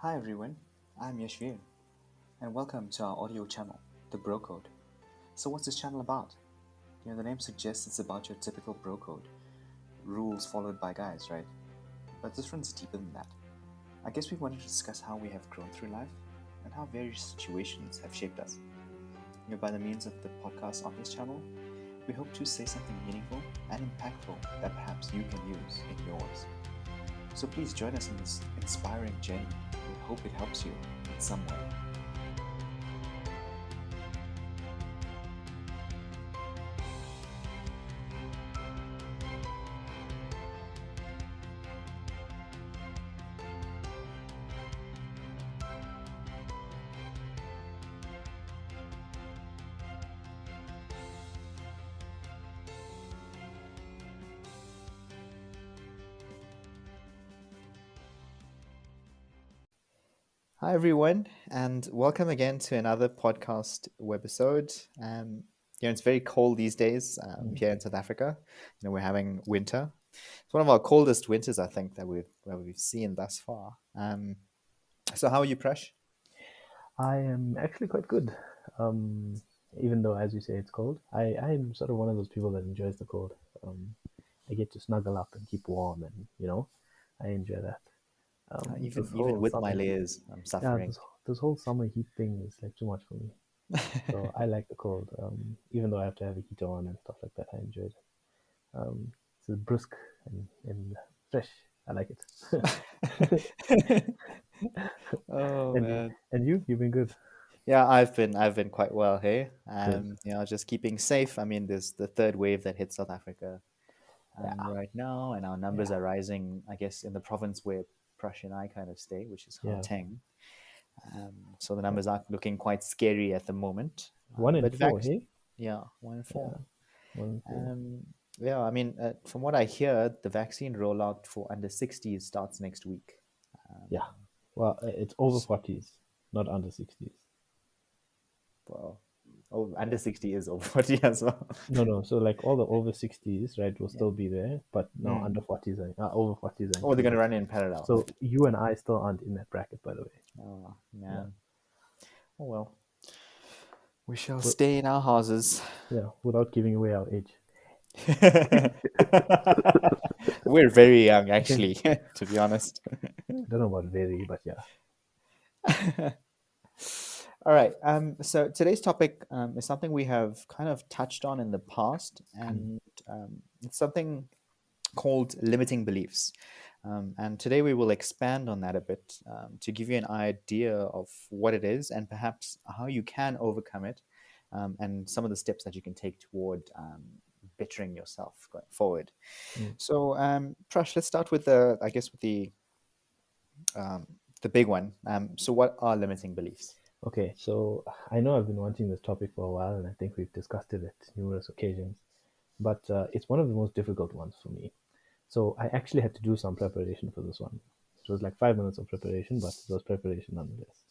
Hi everyone, I'm Yashvir, and welcome to our audio channel, The Bro Code. So what's this channel about? The name suggests it's about your typical bro code, rules followed by guys, right? But this runs deeper than that. I guess we wanted to discuss how we have grown through life and how various situations have shaped us. By the means of the podcast on this channel, we hope to say something meaningful and impactful that perhaps you can use in yours. So please join us in this inspiring journey. We hope it helps you in some way. Hi everyone, and welcome again to another podcast webisode. It's very cold these days here in South Africa. We're having winter. It's one of our coldest winters, I think, that we've seen thus far. So how are you, Prash? I am actually quite good. Even though, as you say, it's cold, I'm sort of one of those people that enjoys the cold. I get to snuggle up and keep warm, and I enjoy that. This Even whole with my summer, layers, I'm yeah, suffering. this whole summer heat thing is like too much for me. So I like the cold. Even though I have to have a heater on and stuff like that, I enjoy it. It's brisk and fresh. I like it. Oh and man. you've been good. Yeah, I've been quite well, hey. Good. Just keeping safe. I mean, there's the third wave that hit South Africa Yeah. right now, and our numbers Yeah. are rising, I guess, in the province where Prash and I kind of stay, which is Yeah. Gauteng. So the Yeah. numbers are looking quite scary at the moment. One in But four, vax, hey? yeah, 1 in 4. Yeah. 1 in 4. Um, yeah, I mean, from what I hear, the vaccine rollout for under 60s starts next week. Um, Yeah. Well, it's over s- 40s, not under 60s. well, under Yeah. 60 is over 40 as well. No. So like all the over 60s, right, will Yeah. still be there, but now Mm. under 40s are over 40s are Oh, they're going to included. run in parallel. So you and I still aren't in that bracket, by the way. Oh, Yeah. man. Oh, well. We shall But stay in our houses. yeah, without giving away our age. We're very young, actually, to be honest. I don't know about very, but yeah. All right. So today's topic is something we have kind of touched on in the past, and it's something called limiting beliefs. And today we will expand on that a bit to give you an idea of what it is and perhaps how you can overcome it, and some of the steps that you can take toward bettering yourself going forward. Mm. So, Prash, let's start with um, the big one. So, what are limiting beliefs? Okay, so I know I've been wanting this topic for a while, and I think we've discussed it at numerous occasions, but it's one of the most difficult ones for me. So I actually had to do some preparation for this one. It was like 5 minutes of preparation, but it was preparation nonetheless.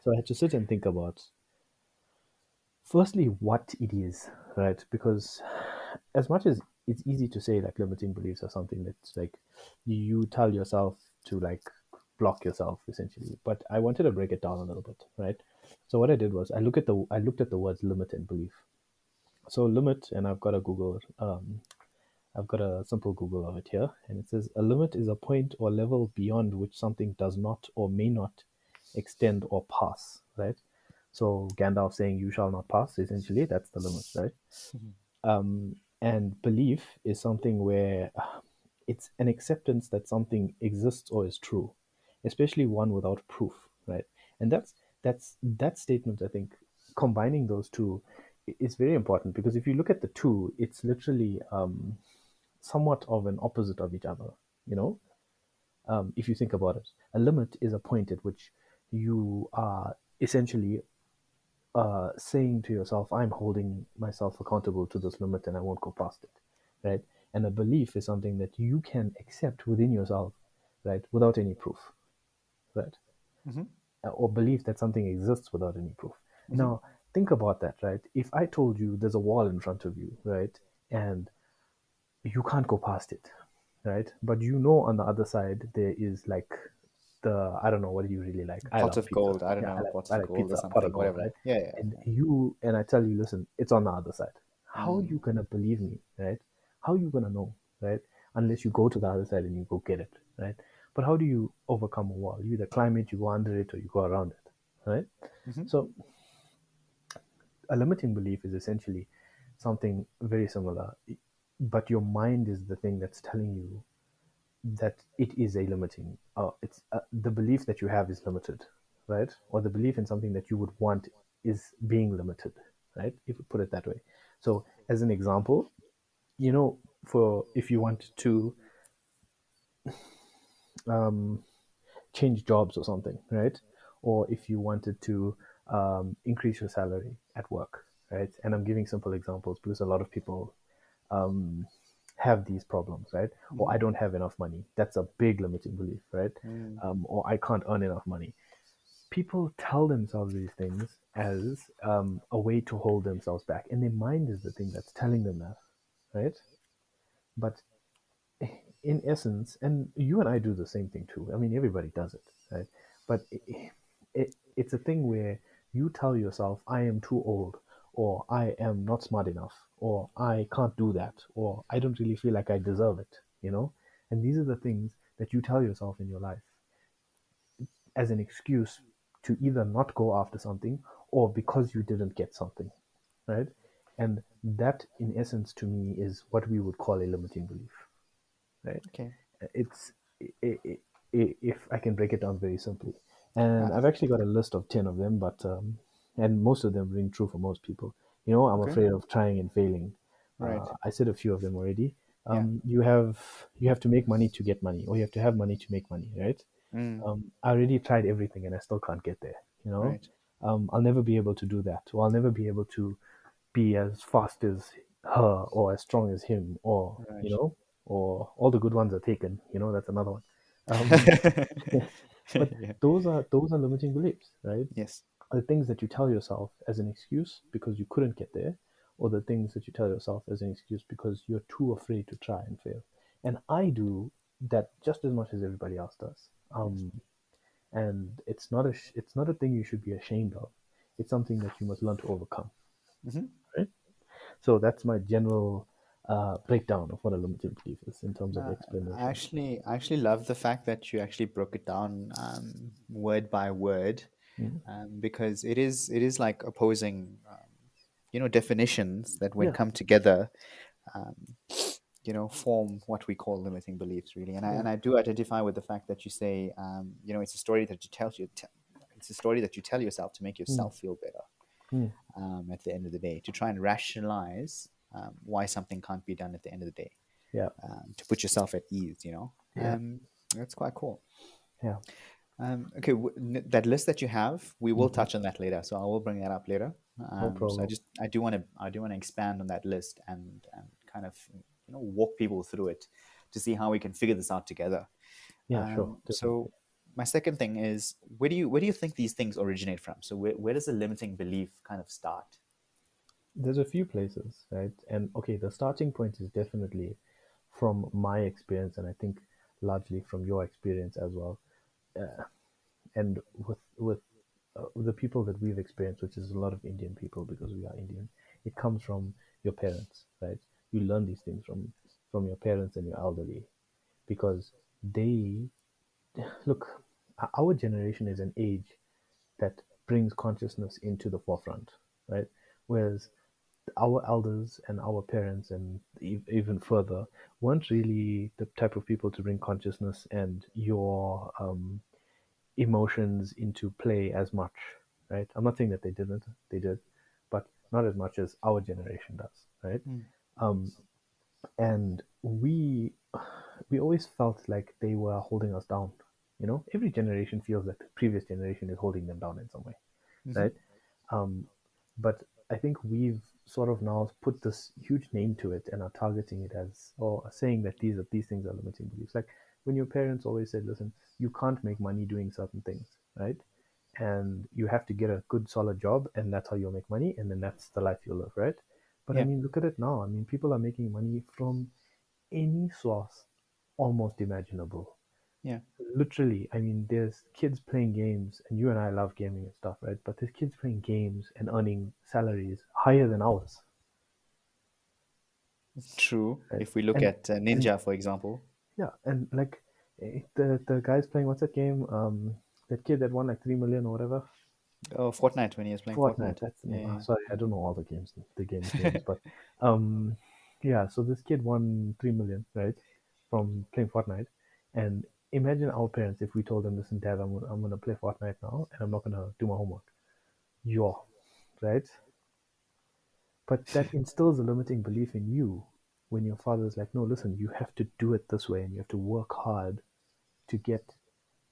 So I had to sit and think about, firstly, what it is, right? Because as much as it's easy to say like limiting beliefs are something that's like you tell yourself to like block yourself essentially, but I wanted to break it down a little bit, right? So what I did was I looked at the words limit and belief. So limit, and I've got a simple Google of it here, and it says a limit is a point or level beyond which something does not or may not extend or pass, right? So Gandalf saying you shall not pass, essentially, that's the limit, right? And belief is something where it's an acceptance that something exists or is true, especially one without proof, right? And that statement, I think, combining those two is very important because if you look at the two, it's literally somewhat of an opposite of each other. You know, if you think about it, a limit is a point at which you are essentially saying to yourself, I'm holding myself accountable to this limit and I won't go past it, right? And a belief is something that you can accept within yourself, right, without any proof, right? Mm-hmm. Or believe that something exists without any proof. Mm-hmm. Now, think about that, right? If I told you there's a wall in front of you, right, and you can't go past it, right? But you know on the other side there is like I don't know, what do you really like? I Pot love of pizza. gold. I don't Yeah, know, pot I of like gold or pizza, pot of something, gold, whatever. right? Yeah, yeah. And I tell you, listen, it's on the other side. How are Mm, you gonna believe me, right? How are you gonna know, right? Unless you go to the other side and you go get it, right? But how do you overcome a wall? You either climb it, you go under it, or you go around it, right? hmm So a limiting belief is essentially something very similar, but your mind is the thing that's telling you that it is a limiting. It's the belief that you have is limited, right? Or the belief in something that you would want is being limited, right? If you put it that way. So, as an example, for if you want to um, change jobs or something, right? Or if you wanted to increase your salary at work, right? And I'm giving simple examples because a lot of people um, have these problems, right? Or hmm I don't have enough money. That's a big limiting belief, right? mm, Or I can't earn enough money. People tell themselves these things as a way to hold themselves back, and their mind is the thing that's telling them that, right? But in essence, and you and I do the same thing too. I mean, everybody does it, right? But it's a thing where you tell yourself, I am too old, or I am not smart enough, or I can't do that, or I don't really feel like I deserve it, you know? And these are the things that you tell yourself in your life as an excuse to either not go after something or because you didn't get something, right? And that, in essence, to me, is what we would call a limiting belief, right? okay. It's if I can break it down very simply, and Uh, I've actually got a list of 10 of them, but and most of them ring true for most people. I'm okay. afraid of trying and failing. Right. I said a few of them already. Yeah. You have to make money to get money, or you have to have money to make money, right? Mm, I already tried everything and I still can't get there. right. I'll never be able to do that, or I'll never be able to be as fast as her or as strong as him, or Right. or all the good ones are taken. That's another one. Um, but Yeah. those are limiting beliefs, right? Yes. The things that you tell yourself as an excuse because you couldn't get there, or the things that you tell yourself as an excuse because you're too afraid to try and fail. And I do that just as much as everybody else does. Yes. And it's not a thing you should be ashamed of. It's something that you must learn to overcome, hmm right? So that's my general breakdown of what a limited belief is in terms of I explanation. actually love the fact that you actually broke it down word by word, Mhm. because it is like opposing definitions that when Yeah, come together, um, form what we call limiting beliefs, really. And I yeah, and I do identify with the fact that you say, it's a story that it's a story that you tell yourself to make mm, yourself feel better, mm, at the end of the day, to try and rationalize why something can't be done at the end of the day, yeah, to put yourself at ease. yeah, That's quite cool. yeah. Okay, that list that you have, we will Hmm. touch on that later. So I will bring that up later. No So problem. I do want to expand on that list and kind of walk people through it to see how we can figure this out together. Yeah, sure, So definitely. my second thing is, where do you think these things originate from? So where does the limiting belief kind of start? There's a few places, right? And okay, the starting point is definitely from my experience, and I think largely from your experience as well. Uh, and with the people that we've experienced, which is a lot of Indian people because we are Indian, it comes from your parents, right? You learn these things from your parents and your elderly because they look. Our generation is an age that brings consciousness into the forefront, right? Whereas our elders and our parents and even further weren't really the type of people to bring consciousness and your emotions into play as much, right? I'm not saying that they didn't, they did, but not as much as our generation does, right? Mm, Um, and we always felt like they were holding us down. Every generation feels that the previous generation is holding them down in some way, hmm right? Um, but I think we've sort of now put this huge name to it and are targeting it as or are saying that these things are limiting beliefs. Like when your parents always said, "Listen, you can't make money doing certain things, right? And you have to get a good solid job, and that's how you'll make money, and then that's the life you'll live, right?" But I Yeah. mean, look at it now. I mean, people are making money from any source almost imaginable. Yeah. Literally, I mean, there's kids playing games, and you and I love gaming and stuff, right? But there's kids playing games and earning salaries higher than ours, True. right? If we look And at and Ninja, for example. yeah, and like the guys playing what's that game? That kid that won like 3 million or whatever. Oh, Fortnite, when he was playing Fortnite. Fortnite. That's the name. Yeah. Sorry, I don't know all the games names, but um, yeah. So this kid won 3 million, right, from playing Fortnite. And imagine our parents if we told them, "Listen, Dad, I'm gonna play Fortnite now, and I'm not gonna do my homework." Yeah, right. But that instills a limiting belief in you when your father's like, "No, listen, you have to do it this way, and you have to work hard to get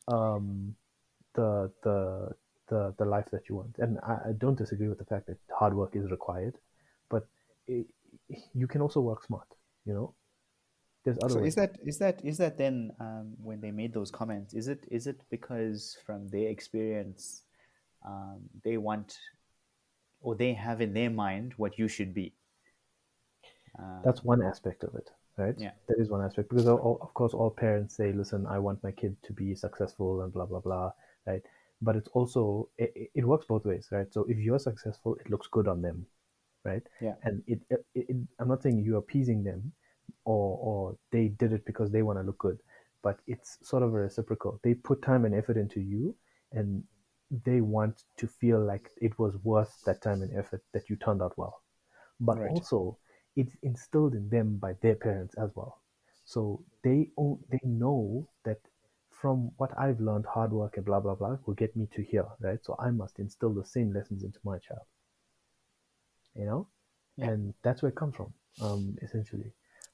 um the the the life that you want." And I don't disagree with the fact that hard work is required, but it, you can also work smart. You know, there's other So ways. is that then, when they made those comments, is it because from their experience, they want, or they have in their mind what you should be? That's one aspect of it, right? Yeah. That is one aspect because of course all parents say, "Listen, I want my kid to be successful and blah blah blah," right? But it's also it works both ways, right? So if you're successful, it looks good on them, right? Yeah. And I'm not saying you're appeasing them, or they did it because they want to look good, but it's sort of a reciprocal. They put time and effort into you, and they want to feel like it was worth that time and effort that you turned out well. But Right. also, it's instilled in them by their parents as well. So they know that from what I've learned, hard work and blah blah blah will get me to here, right? So I must instill the same lessons into my child, you know, Yeah. and that's where it comes from, essentially.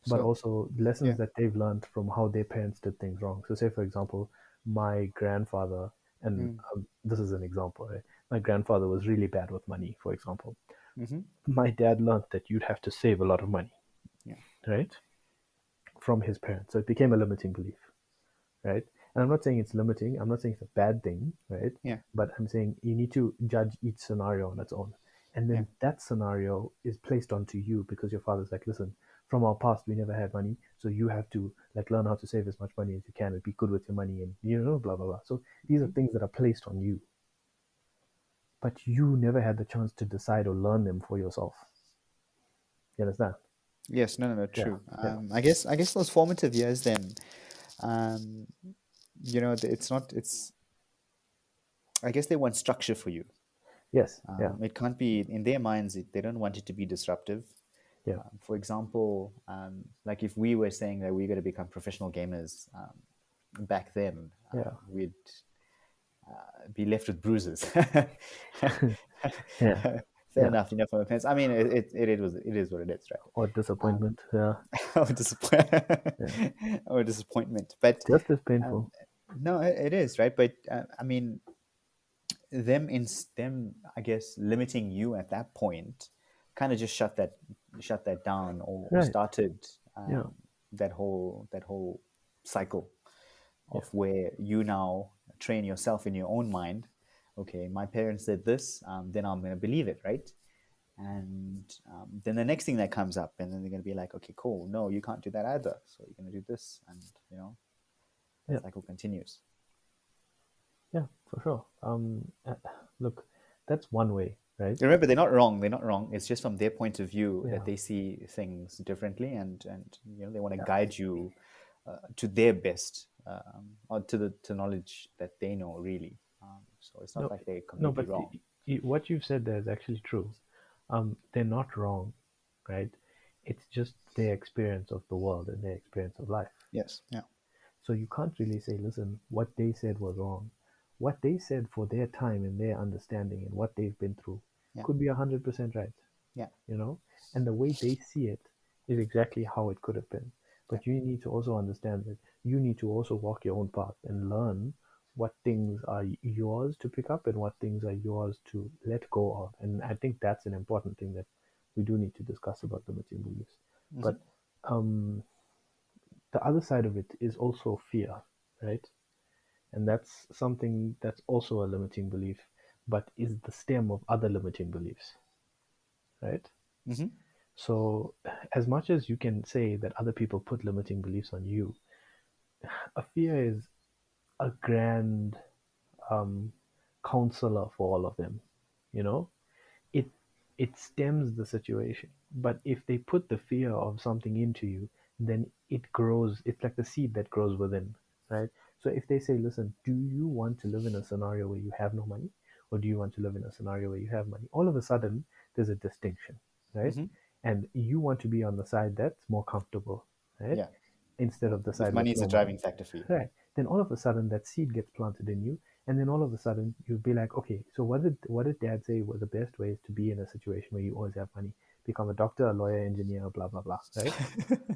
But So also lessons yeah. that they've learned from how their parents did things wrong. So, say for example, my grandfather, and Mm. this is an example, right? My grandfather was really bad with money, for example. Mm-hmm. My dad learned that you'd have to save a lot of money, Yeah. right, from his parents. So it became a limiting belief, right? And I'm not saying it's limiting. I'm not saying it's a bad thing, right? Yeah. But I'm saying you need to judge each scenario on its own. And Yeah. then that scenario is placed onto you because your father's like, listen, from our past, we never had money. So you have to like learn how to save as much money as you can and be good with your money and, blah, blah, blah. So these are Mm-hmm. things that are placed on you, but you never had the chance to decide or learn them for yourself. You understand? Yes. No. No. No. Yeah. True. Yeah. I guess those formative years then, um, it's not. It's. I guess they want structure for you. Yes. Yeah. It can't be in their minds. They don't want it to be disruptive. Yeah. For example, like if we were saying that we're going to become professional gamers, back then, Yeah. we'd be left with bruises. Yeah. Fair Yeah. enough, from my parents. I mean, it is what it is, right? Or disappointment. Yeah. Or disappointment, Yeah. or disappointment. But Just as um, painful. no, it is, right. But I mean, them, I guess, limiting you at that point, kind of just shut that down, or Right. started, Yeah. that whole cycle Yeah. of where you now train yourself in your own mind. Okay, my parents did this, then I'm going to believe it, right? And then the next thing that comes up, and then they're going to be like, okay, cool, no, you can't do that either, so you're going to do this, and that Yeah. cycle continues. Yeah. For sure. Look, that's one way, right? Remember, they're not wrong, it's just from their point of view Yeah. that they see things differently, and they want to Yeah. guide you to their best, or to knowledge that they know, really. So it's not No. like they're No. completely But wrong. what you've said there is actually true. They're not wrong, right? It's just their experience of the world and their experience of life. Yes. Yeah. So you can't really say, listen, what they said was wrong. What they said for their time and their understanding and what they've been through Yeah. could be 100% right, Yeah. and the way they see it is exactly how it could have been. Yeah. But you need to also understand that you need to also walk your own path and learn what things are yours to pick up and what things are yours to let go of. And I think that's an important thing that we do need to discuss about limiting beliefs. Hmm. But um, the other side of it is also fear, right? And that's something that's also a limiting belief, but is the stem of other limiting beliefs, right? Hmm. So, as much as you can say that other people put limiting beliefs on you, a fear is a grand um, counselor for all of them. You know, it it stems the situation. But if they put the fear of something into you, then it grows. It's like the seed that grows within, right? So if they say, listen, do you want to live in a scenario where you have no money, or do you want to live in a scenario where you have money? All of a sudden, there's a distinction, right? Hmm. And you want to be on the side that's more comfortable, right? Yeah. Instead of the If side with money is no a money. driving factor for you. Right. Then all of a sudden that seed gets planted in you, and then all of a sudden you'll be like, okay, so what did Dad say were the best ways to be in a situation where you always have money? Become a doctor, a lawyer, engineer, blah blah blah, right?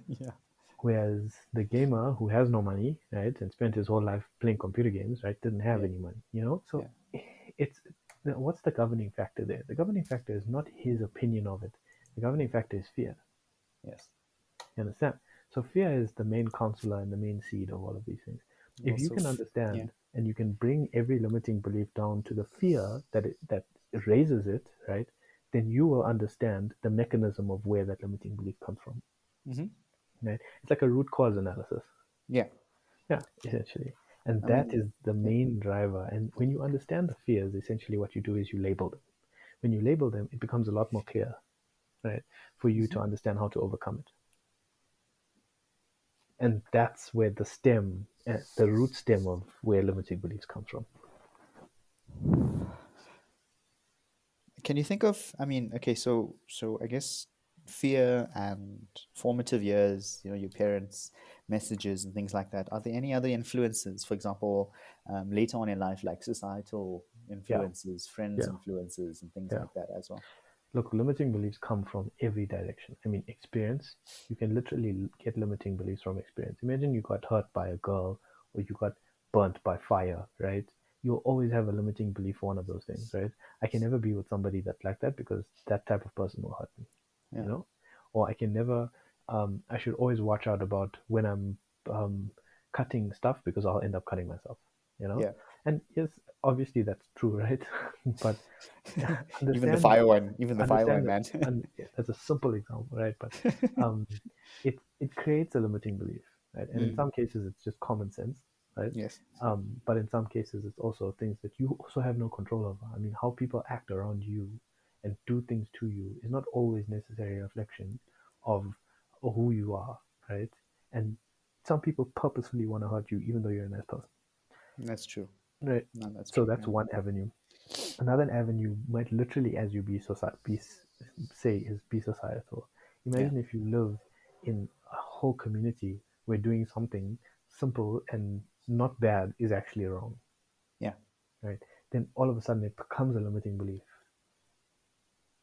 Yeah. Whereas the gamer who has no money, right, and spent his whole life playing computer games, right, didn't have Yeah. any money, you know. So Yeah. it's what's the governing factor there? The governing factor is not his opinion of it. The governing factor is fear. Yes. You understand? So fear is the main counselor and the main seed of all of these things. If you Also, can yeah. understand and you can bring every limiting belief down to the fear that raises it, right? Then you will understand the mechanism of where that limiting belief comes from. Hmm. Right? It's like a root cause analysis. Yeah. Yeah, essentially. And I that mean, is the yeah. main driver. And when you understand the fears, essentially what you do is you label them. When you label them, it becomes a lot more clear, right? For you Mhm. to understand how to overcome it. And that's where the stem, the root stem of where limiting beliefs comes from. Can you think of, I mean, okay, so I guess fear and formative years, your parents' messages and things like that. Are there any other influences, for example, later on in life, like societal Yeah, influences, friends' yeah, influences, and things yeah. like that as well? Look, limiting beliefs come from every direction. I mean, experience. You can literally get limiting beliefs from experience. Imagine you got hurt by a girl or you got burnt by fire, right? You'll always have a limiting belief for one of those things, right? I can never be with somebody that's like that because that type of person will hurt me, Yeah. you know? Or I can never, I should always watch out about when I'm cutting stuff because I'll end up cutting myself, you know? Yeah. And yes, obviously that's true, right? But Even the understand fire one, even the fire one, understand that man. that's a simple example, right? But um, it creates a limiting belief, right? And in Mm. some cases, it's just common sense, right? Yes. But in some cases, it's also things that you also have no control over. I mean, how people act around you and do things to you is not always necessarily a reflection of who you are, right? And some people purposefully want to hurt you, even though you're a nice person, That's true. right? No, that's So true. that's Yeah. one avenue. Another avenue might literally, as you say, is be societal. Yeah. Imagine if you live in a whole community where doing something simple and not bad is actually wrong, Yeah. right? Then all of a sudden it becomes a limiting belief,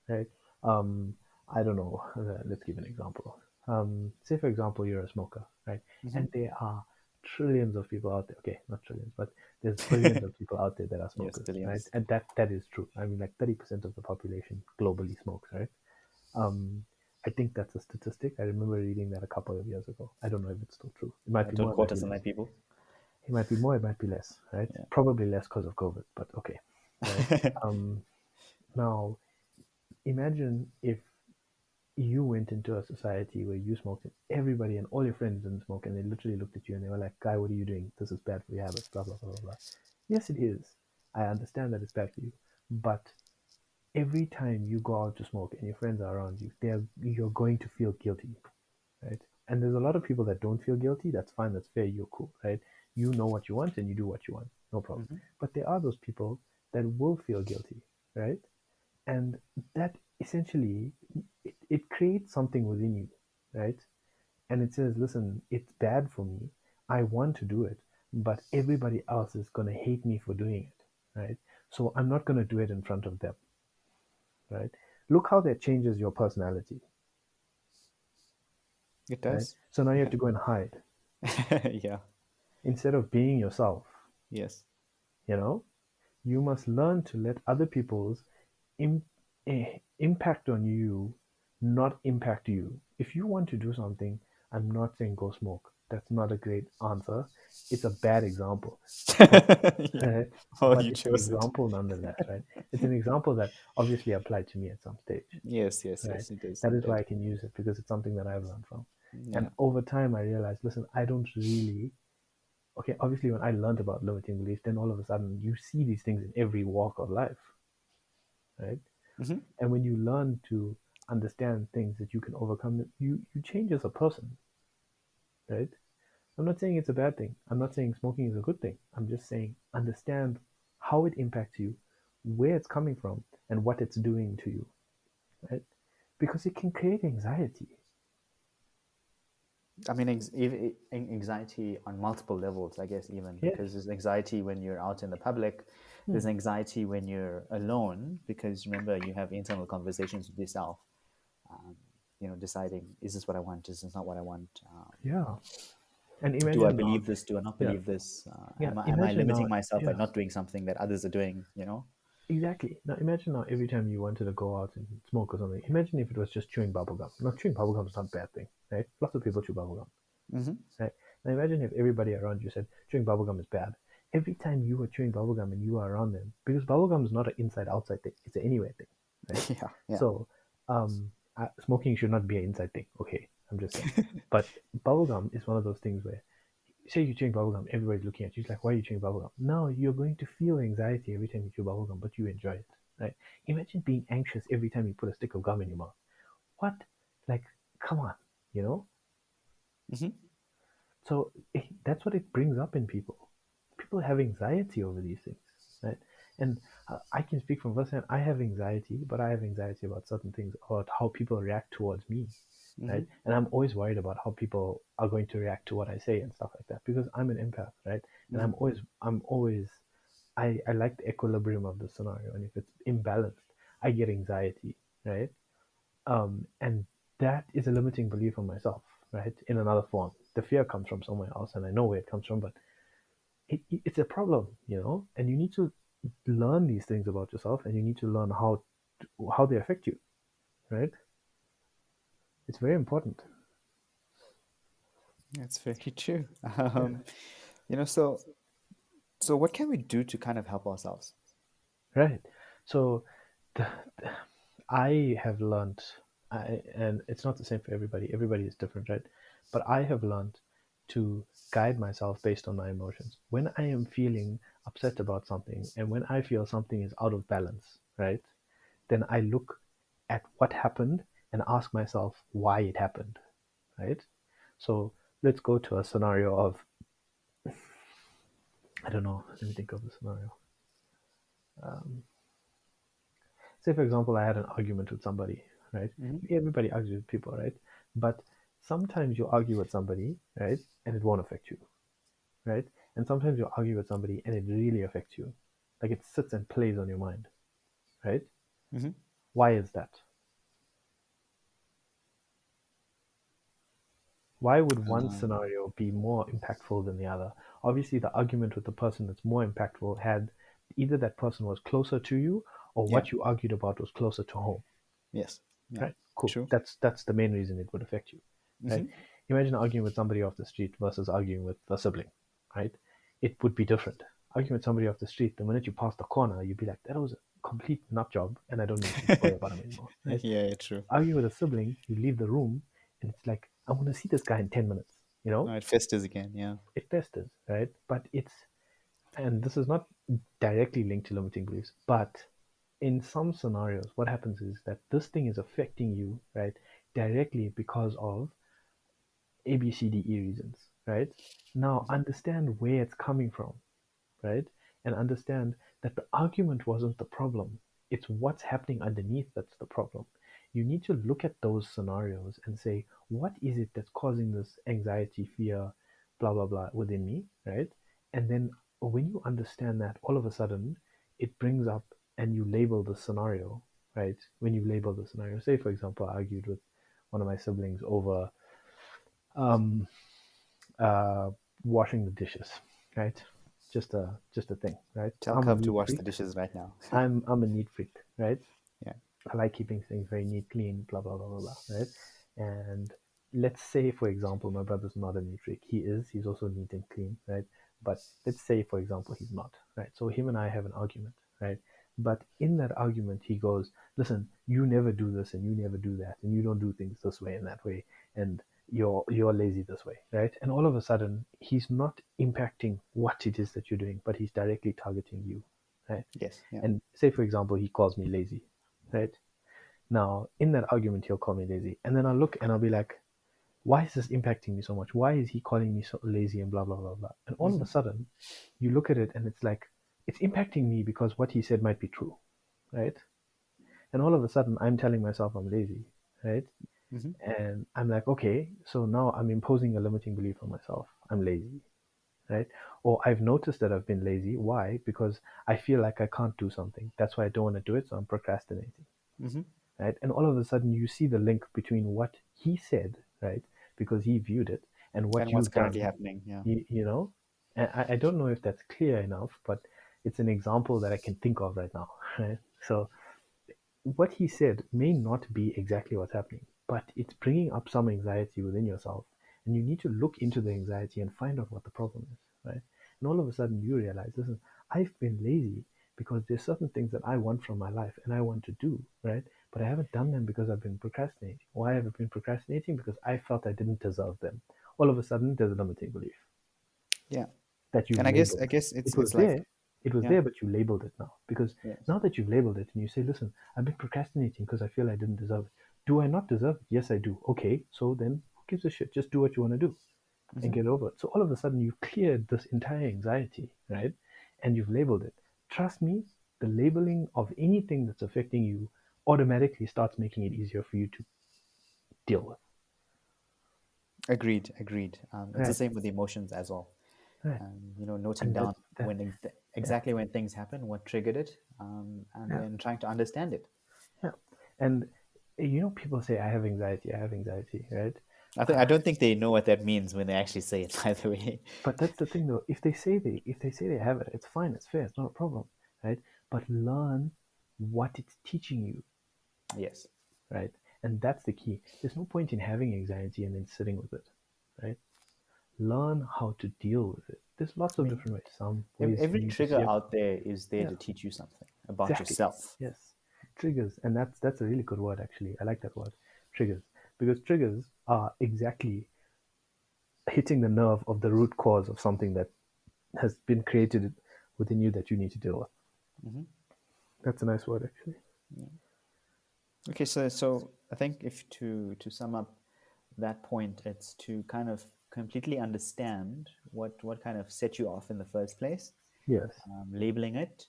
right? Um, I don't know. Let's give an example. Say, for example, you're a smoker, right? Hmm. And there are trillions of people out there. Okay, not trillions, but there's billions of people out there that are Yes, smokers, right? billions. And that is true. I mean, like 30% of the population globally smokes, right? Um, I think that's a statistic. I remember reading that a couple of years ago. I don't know if it's still true. It might be Don't more, it might quote be us on less. that, people. It might be more, it might be less, right? Probably less because of COVID, but okay, right? Yeah. Um, now, imagine if you went into a society where you smoked and everybody and all your friends didn't smoke and they literally looked at you and they were like, Guy, what are you doing? This is bad for your habits, blah, blah, blah, blah, blah. Yes, it is. I understand that it's bad for you. But every time you go out to smoke and your friends are around you, you're going to feel guilty, right? And there's a lot of people that don't feel guilty. That's fine. That's fair. You're cool, right? You know what you want and you do what you want. No problem. Hmm. But there are those people that will feel guilty, right? And that essentially it creates something within you, right? And it says, listen, it's bad for me. I want to do it, but everybody else is going to hate me for doing it, right? So I'm not going to do it in front of them, right? Look how that changes your personality, It right? does. So now you have Yeah. to go and hide Yeah. instead of being yourself, Yes. you know? You must learn to let other people's Im- impact on you not impact you. If you want to do something, I'm not saying go smoke. That's not a great answer. It's a bad example. But Yeah. uh, Oh, but you it's an chose it. example nonetheless, right? It's an example that obviously applied to me at some stage, Yes, yes, right? yes, it is. That It is why did. I can use it because it's something that I've learned from. And Yeah. over time, I realized, listen, I don't really Okay, obviously, when I learned about limiting beliefs, then all of a sudden you see these things in every walk of life, right? Mm-hmm. And when you learn to understand things that you can overcome, you change as a person, right? I'm not saying it's a bad thing. I'm not saying smoking is a good thing. I'm just saying understand how it impacts you, where it's coming from, and what it's doing to you, right? Because it can create anxiety. I mean, anxiety on multiple levels, I guess, even Yes. because there's anxiety when you're out in the public. There's anxiety when you're alone, because remember, you have internal conversations with yourself, deciding, is this what I want? Is this not what I want? Yeah. And Do I imagine now, believe this? Do I not yeah, believe this? yeah, Am I imagine now, limiting myself by yeah, not doing something that others are doing? exactly. Now imagine now every time you wanted to go out and smoke or something, imagine if it was just chewing bubblegum. Now chewing bubblegum is not a bad thing, right? Lots of people chew bubblegum, Mm-hmm. right? Now imagine if everybody around you said chewing bubblegum is bad. Every time you were chewing bubblegum and you were around them, because bubblegum is not an inside-outside thing, it's an anywhere thing, right? Yeah, yeah. So, smoking should not be an inside thing. Okay, I'm just saying. But bubblegum is one of those things where, say you're chewing bubblegum, everybody's looking at you. It's like, why are you chewing bubblegum? Now you're going to feel anxiety every time you chew bubblegum, but you enjoy it, right? Imagine being anxious every time you put a stick of gum in your mouth. What? Like, come on, you know? Mm-hmm. So that's what it brings up in people. People have anxiety over these things, right? And I can speak from firsthand. I have anxiety, but I have anxiety about certain things, about how people react towards me, Mm-hmm. right? And I'm always worried about how people are going to react to what I say and stuff like that because I'm an empath, right? And Mm-hmm. I'm always, I like the equilibrium of the scenario, and if it's imbalanced, I get anxiety, right? And that is a limiting belief on myself, right? In another form, the fear comes from somewhere else, and I know where it comes from, but it's a problem, and you need to learn these things about yourself, and you need to learn how they affect you, right? It's very important. That's very true. Yeah. So what can we do to kind of help ourselves? Right. So the, I have learned, and it's not the same for everybody. Everybody is different, right? But I have learned to guide myself based on my emotions. When I am feeling upset about something, and when I feel something is out of balance, right? Then I look at what happened and ask myself why it happened, right? So let's go to a scenario of, I don't know, let me think of the scenario. Say, for example, I had an argument with somebody, right? Mm-hmm. Everybody argues with people, right? But sometimes you argue with somebody, right? And it won't affect you, right? And sometimes you argue with somebody and it really affects you. Like it sits and plays on your mind, right? Mm-hmm. Why is that? Why would one scenario be more impactful than the other? Obviously, the argument with the person that's more impactful had either that person was closer to you or Yeah. what you argued about was closer to home, Yes. Yeah. right? Cool. True. That's the main reason it would affect you, right? Mm-hmm. Imagine arguing with somebody off the street versus arguing with a sibling, right? It would be different. Arguing with somebody off the street, the minute you pass the corner, you'd be like, that was a complete nut job, and I don't need to worry about him anymore, right? Yeah, true. Argue with a sibling, you leave the room, and it's like, I'm going to see this guy in 10 minutes, No, it festers again. Yeah. It festers, right? But and this is not directly linked to limiting beliefs, but in some scenarios, what happens is that this thing is affecting you, right, directly because of A, B, C, D, E reasons, right? Now, understand where it's coming from, right? And understand that the argument wasn't the problem. It's what's happening underneath that's the problem. You need to look at those scenarios and say, what is it that's causing this anxiety, fear, blah, blah, blah within me, right? And then when you understand that, all of a sudden, it brings up and you label the scenario, right? When you label the scenario, say, for example, I argued with one of my siblings over um, uh, washing the dishes, right? Just a thing, right? Tell I'm a Cub to neat wash the freak. dishes right now. I'm a neat freak, right? Yeah. I like keeping things very neat, clean, blah blah blah blah blah, right? And let's say, for example, my brother's not a neat freak. He is. He's also neat and clean, right? But let's say, for example, he's not, right? So him and I have an argument, right? But in that argument, he goes, "Listen, you never do this and you never do that, and you don't do things this way and that way, and you're lazy this way, right? And all of a sudden, he's not impacting what it is that you're doing, but he's directly targeting you, right? Yes. Yeah. And say, for example, he calls me lazy, right? Now, in that argument, he'll call me lazy, and then I'll look and I'll be like, why is this impacting me so much? Why is he calling me so lazy and blah blah blah blah? And all of a sudden, you look at it and it's like it's impacting me because what he said might be true, right? And all of a sudden, I'm telling myself I'm lazy, right? Mm-hmm. And I'm like, okay, so now I'm imposing a limiting belief on myself. I'm lazy, right? Or I've noticed that I've been lazy. Why? Because I feel like I can't do something. That's why I don't want to do it, so I'm procrastinating, Mm-hmm. right? And all of a sudden, you see the link between what he said, right? Because he viewed it, and what And what's you've currently done, happening? Yeah. you know? And I don't know if that's clear enough, but it's an example that I can think of right now, right? So what he said may not be exactly what's happening, but it's bringing up some anxiety within yourself. And you need to look into the anxiety and find out what the problem is, right? And all of a sudden you realize, listen, I've been lazy because there's certain things that I want from my life and I want to do, right? But I haven't done them because I've been procrastinating. Why have I been procrastinating? Because I felt I didn't deserve them. All of a sudden there's a limiting belief Yeah. that you've And labeled. I guess It it's was like, there, it was yeah. there, but you labeled it now. Because Yes. now that you've labeled it and you say, listen, I've been procrastinating because I feel I didn't deserve it. Do I not deserve it? Yes, I do. Okay, so then who gives a shit? Just do what you want to do and Mm-hmm. get over it. So all of a sudden you've cleared this entire anxiety, right? And you've labeled it. Trust me, the labeling of anything that's affecting you automatically starts making it easier for you to deal with. Agreed. Agreed. It's the Right, same with emotions as well. right. Noting And down that yeah, exactly when things happen, what triggered it, and yeah, then trying to understand it. yeah. And people say I have anxiety, right? I don't think they know what that means when they actually say it. By the way. But that's the thing, though. If they say they have it, it's fine. It's fair. It's not a problem, right? But learn what it's teaching you, Yes. right? And that's the key. There's no point in having anxiety and then sitting with it, right? Learn how to deal with it. There's lots I of mean, different ways. Some ways every you just trigger you have to, out there is there yeah, to teach you something about exactly. yourself. Yes, triggers, and that's a really good word actually. I like that word, triggers, because triggers are exactly hitting the nerve of the root cause of something that has been created within you that you need to deal with. Hmm. That's a nice word, actually. Yeah. Okay, so I think if to sum up that point, it's to kind of completely understand what kind of set you off in the first place, Yes. labeling it,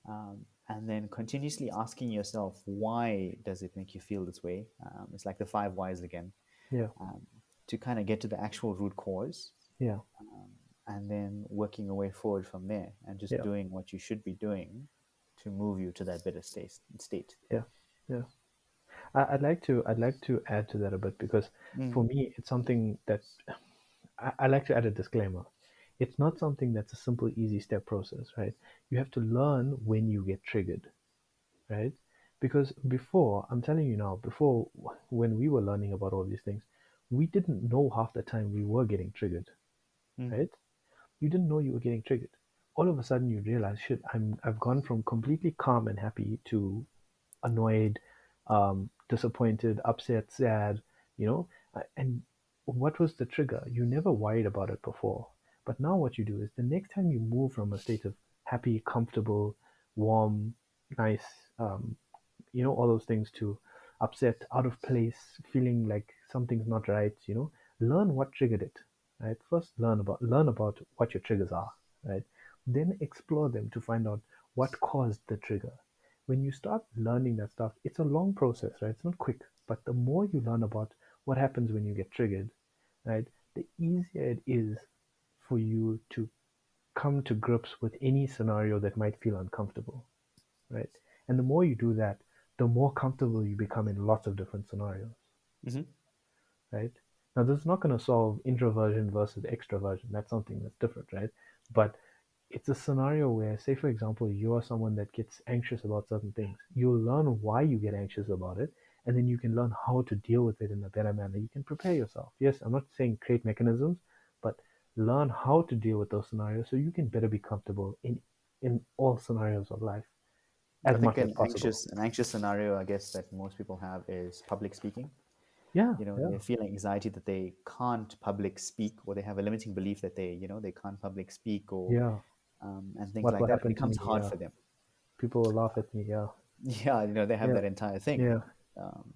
and then continuously asking yourself, why does it make you feel this way? It's like the five whys again, Yeah. um, to kind of get to the actual root cause, Yeah. and then working your way forward from there, and just Yeah. doing what you should be doing to move you to that better state. Yeah. Yeah. I'd like to add to that a bit because Mm. for me it's something that I like to add a disclaimer. It's not something that's a simple, easy step process, right? You have to learn when you get triggered, right? Because before, I'm telling you now, before when we were learning about all these things, we didn't know half the time we were getting triggered, Mm. right? You didn't know you were getting triggered. All of a sudden you realize, shit, I've gone from completely calm and happy to annoyed, disappointed, upset, sad, you know. And what was the trigger? You never worried about it before. But now what you do is the next time you move from a state of happy, comfortable, warm, nice, um, all those things to upset, out of place, feeling like something's not right, learn what triggered it, right? First learn about what your triggers are, right? Then explore them to find out what caused the trigger. When you start learning that stuff, it's a long process, right? It's not quick, but the more you learn about what happens when you get triggered, right, the easier it is for you to come to grips with any scenario that might feel uncomfortable, right? And the more you do that, the more comfortable you become in lots of different scenarios, Hmm. right? Now, this is not going to solve introversion versus extroversion. That's something that's different, right? But it's a scenario where, say, for example, you're someone that gets anxious about certain things. You'll learn why you get anxious about it, and then you can learn how to deal with it in a better manner. You can prepare yourself. Yes, I'm not saying create mechanisms, but learn how to deal with those scenarios so you can better be comfortable in all scenarios of life I as think much as possible. an anxious scenario, I guess, that most people have is public speaking. Yeah, You know, yeah, they feel anxiety that they can't public speak, or they have a limiting belief that they can't public speak, or yeah. and things What like will that. It happen to becomes me? hard Yeah. for them. People will laugh at me. Yeah. Yeah, they have Yeah. that entire thing. Yeah.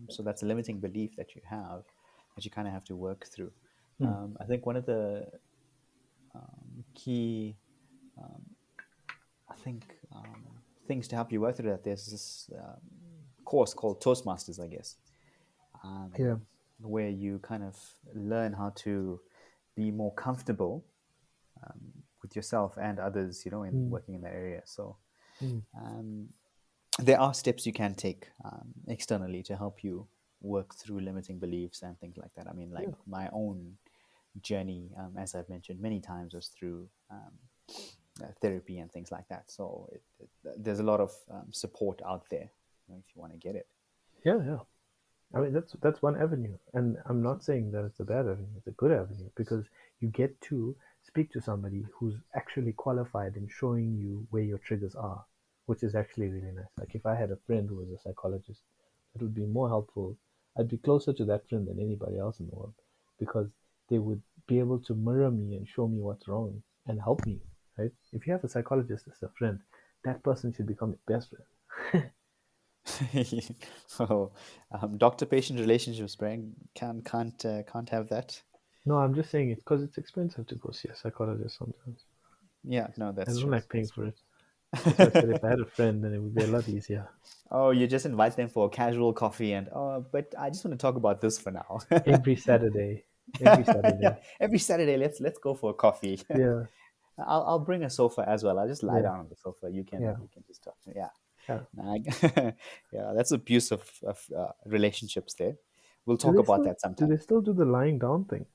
So that's a limiting belief that you have, that you kind of have to work through. Hmm. I think one of the key, I think, things to help you work through that, there's this course called Toastmasters, I guess, Yeah. where you kind of learn how to be more comfortable with yourself and others, in Hmm. working in that area. So Hmm. um, there are steps you can take externally to help you work through limiting beliefs and things like that. I mean, like Yeah. my own journey, as I've mentioned many times, was through therapy and things like that. So there's a lot of support out there, if you want to get it. Yeah. Yeah. I mean, that's one avenue, and I'm not saying that it's a bad avenue. It's a good avenue because you get to speak to somebody who's actually qualified in showing you where your triggers are, which is actually really nice. Like if I had a friend who was a psychologist, it would be more helpful. I'd be closer to that friend than anybody else in the world because they would be able to mirror me and show me what's wrong and help me. Right? If you have a psychologist as a friend, that person should become your best friend. So, doctor-patient relationships, Brian, can't have that. No, I'm just saying it because it's expensive to go see a psychologist sometimes. Yeah, no, I that's don't true. like paying That's for true. it. That's why I said if I had a friend, then it would be a lot easier. Oh, you just invite them for a casual coffee, and but I just want to talk about this for now. Every Saturday. Every Yeah, Saturday. every Saturday, let's go for a coffee. Yeah, I'll bring a sofa as well. I'll just lie yeah, down on the sofa. You can yeah, you can just talk. Yeah, yeah. Nah, yeah, that's abuse of relationships. There, we'll Do talk they about still that do sometime. they still do the lying down thing?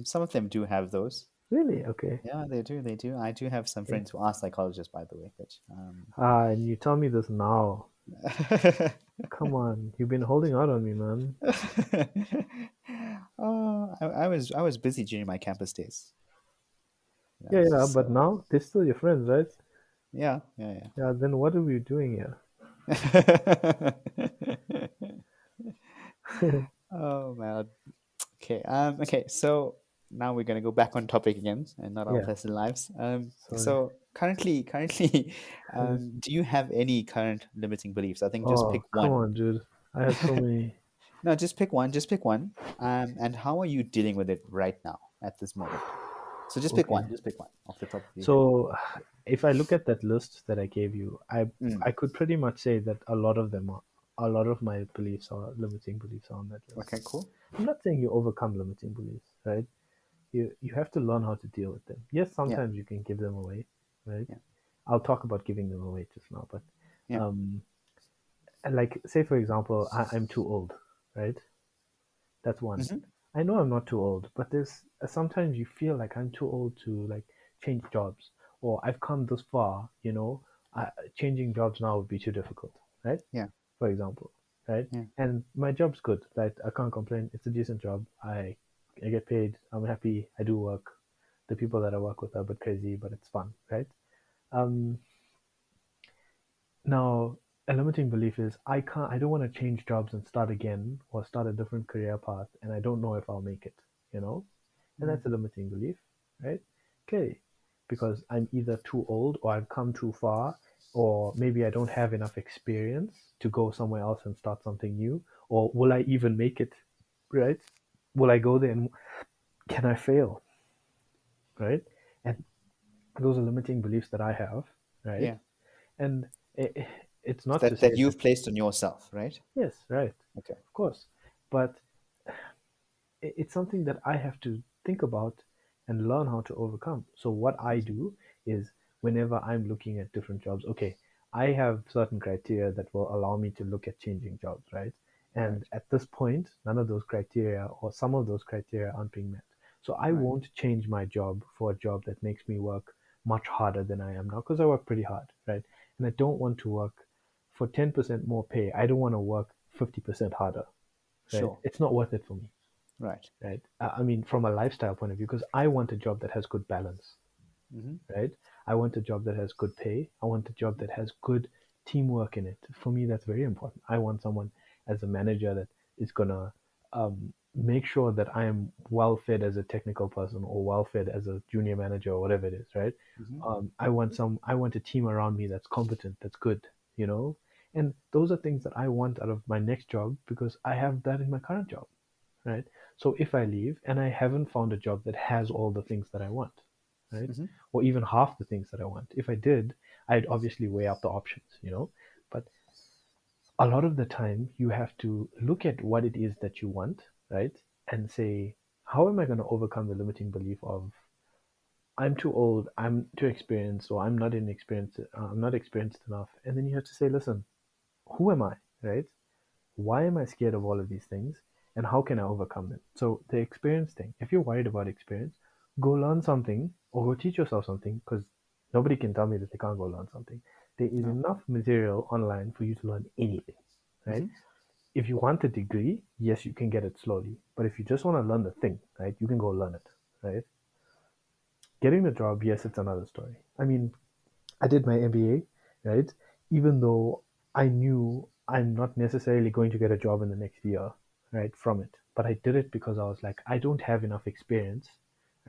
Some of them do have those. Really? Okay. Yeah, they do. They do. I do have some Okay. friends who are psychologists, by the way. But And you tell me this now. Come on, you've been holding out on me, man. I was busy during my campus days. Yeah, yeah, but So now they're still your friends, right? yeah, yeah, Yeah, then what are we doing here? yeah. Oh man. Okay. Okay. So now we're gonna go back on topic again, and not our Yeah, personal lives. sorry. So currently, do you have any current limiting beliefs? I think just pick Oh, come one. on, dude. I have so many. No, just pick one. Just pick one. And how are you dealing with it right now at this moment? So just pick Okay. one. Just pick one off the top of your head. So if I look at that list that I gave you, Mm, I could pretty much say that a lot of my beliefs or limiting beliefs are on that list. okay. Cool. I'm not saying you overcome limiting beliefs, right? You have to learn how to deal with them. Yes, Yeah. sometimes you can give them away, right? Yeah. I'll talk about giving them away just now, but Yeah. um, like say for example, I'm too old, right? That's one. Hmm. I know I'm not too old, but there's sometimes you feel like I'm too old to like change jobs, or I've come this far, changing jobs now would be too difficult, right? Yeah. For example, right? Yeah. And my job's good, right? I can't complain. It's a decent job. I get paid. I'm happy. I do work. The people that I work with are a bit crazy, but it's fun, right? Um, Now, a limiting belief is I don't want to change jobs and start again or start a different career path, and I don't know if I'll make it, you know? And Mm, that's a limiting belief, right? Clearly, because I'm either too old or I've come too far, or maybe I don't have enough experience to go somewhere else and start something new, or will I even make it, right? Will I go there and can I fail, right? And those are limiting beliefs that I have, right? yeah. And it, it's not to That say that you've placed on yourself, right? yes, right, Okay. of course, but it's something that I have to think about and learn how to overcome. So what I do is whenever I'm looking at different jobs, okay, I have certain criteria that will allow me to look at changing jobs, right? And Right. at this point, none of those criteria or some of those criteria aren't being met. So I Right. won't change my job for a job that makes me work much harder than I am now because I work pretty hard, right? And I don't want to work for 10% more pay. I don't want to work 50% harder, right? Sure. It's not worth it for me, Right. right? I mean, from a lifestyle point of view, because I want a job that has good balance, Hmm. right? I want a job that has good pay. I want a job that has good teamwork in it. For me, that's very important. I want someone as a manager that is gonna make sure that I am well fed as a technical person or well fed as a junior manager or whatever it is, right? I want a team around me that's competent, that's good, you know? And those are things that I want out of my next job because I have that in my current job, right? So if I leave and I haven't found a job that has all the things that I want, right? Or even half the things that I want. If I did, I'd obviously weigh up the options, you know? But a lot of the time you have to look at what it is that you want, right? And say, how am I going to overcome the limiting belief of I'm too old, I'm too experienced, or I'm not experienced enough. And then you have to say, listen, who am I, right? Why am I scared of all of these things? And how can I overcome them? So the experience thing, if you're worried about experience, go learn something or go teach yourself something because nobody can tell me that they can't go learn something. There is enough material online for you to learn anything, right? If you want a degree, yes, you can get it slowly. But if you just want to learn the thing, right, you can go learn it, right? Getting the job, yes, it's another story. I mean, I did my MBA, right? Even though I knew I'm not necessarily going to get a job in the next year, right, from it. But I did it because I was like, I don't have enough experience,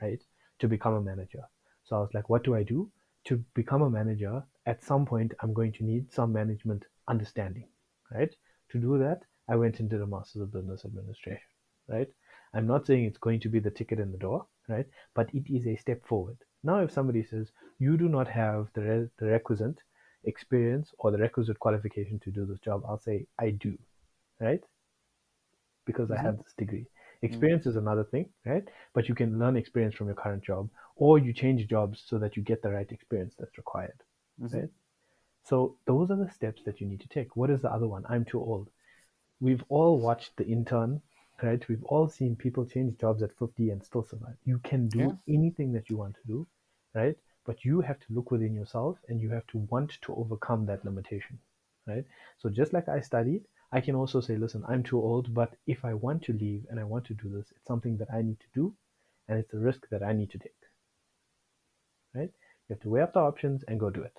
right, to become a manager. So I was like, what do I do? To become a manager, at some point, I'm going to need some management understanding, right? To do that, I went into the Masters of Business Administration, right? I'm not saying it's going to be the ticket in the door, right? But it is a step forward. Now, if somebody says, you do not have the requisite experience or the requisite qualification to do this job, I'll say, I do, right? Because I have this degree. Experience is another thing, right? But you can learn experience from your current job, or you change jobs so that you get the right experience that's required, right? So those are the steps that you need to take. What is the other one? I'm too old. We've all watched The Intern, right? We've all seen people change jobs at 50 and still survive. You can do anything that you want to do, right? But you have to look within yourself and you have to want to overcome that limitation, right? So just like I studied, I can also say, listen, I'm too old, but if I want to leave and I want to do this, it's something that I need to do and it's a risk that I need to take, right? You have to weigh up the options and go do it.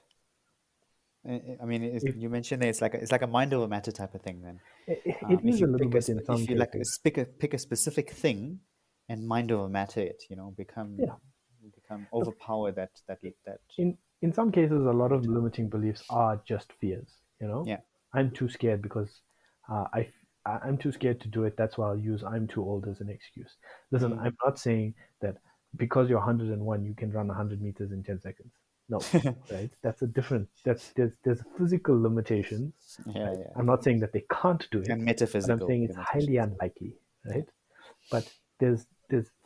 I mean, you mentioned it's like a mind over matter type of thing. Then it is a little bit in some if you cases. pick a specific thing and mind over matter it, become overpower that. In some cases, a lot of limiting beliefs are just fears. Yeah. I'm too scared because I'm too scared to do it. That's why I'll use I'm too old as an excuse. Listen, I'm not saying that because you're 101, you can run 100 meters in 10 seconds. No, right? That's a different. There's physical limitations. Right? I'm not saying that they can't do it, And but metaphysical. I'm saying it's highly unlikely, right? But there's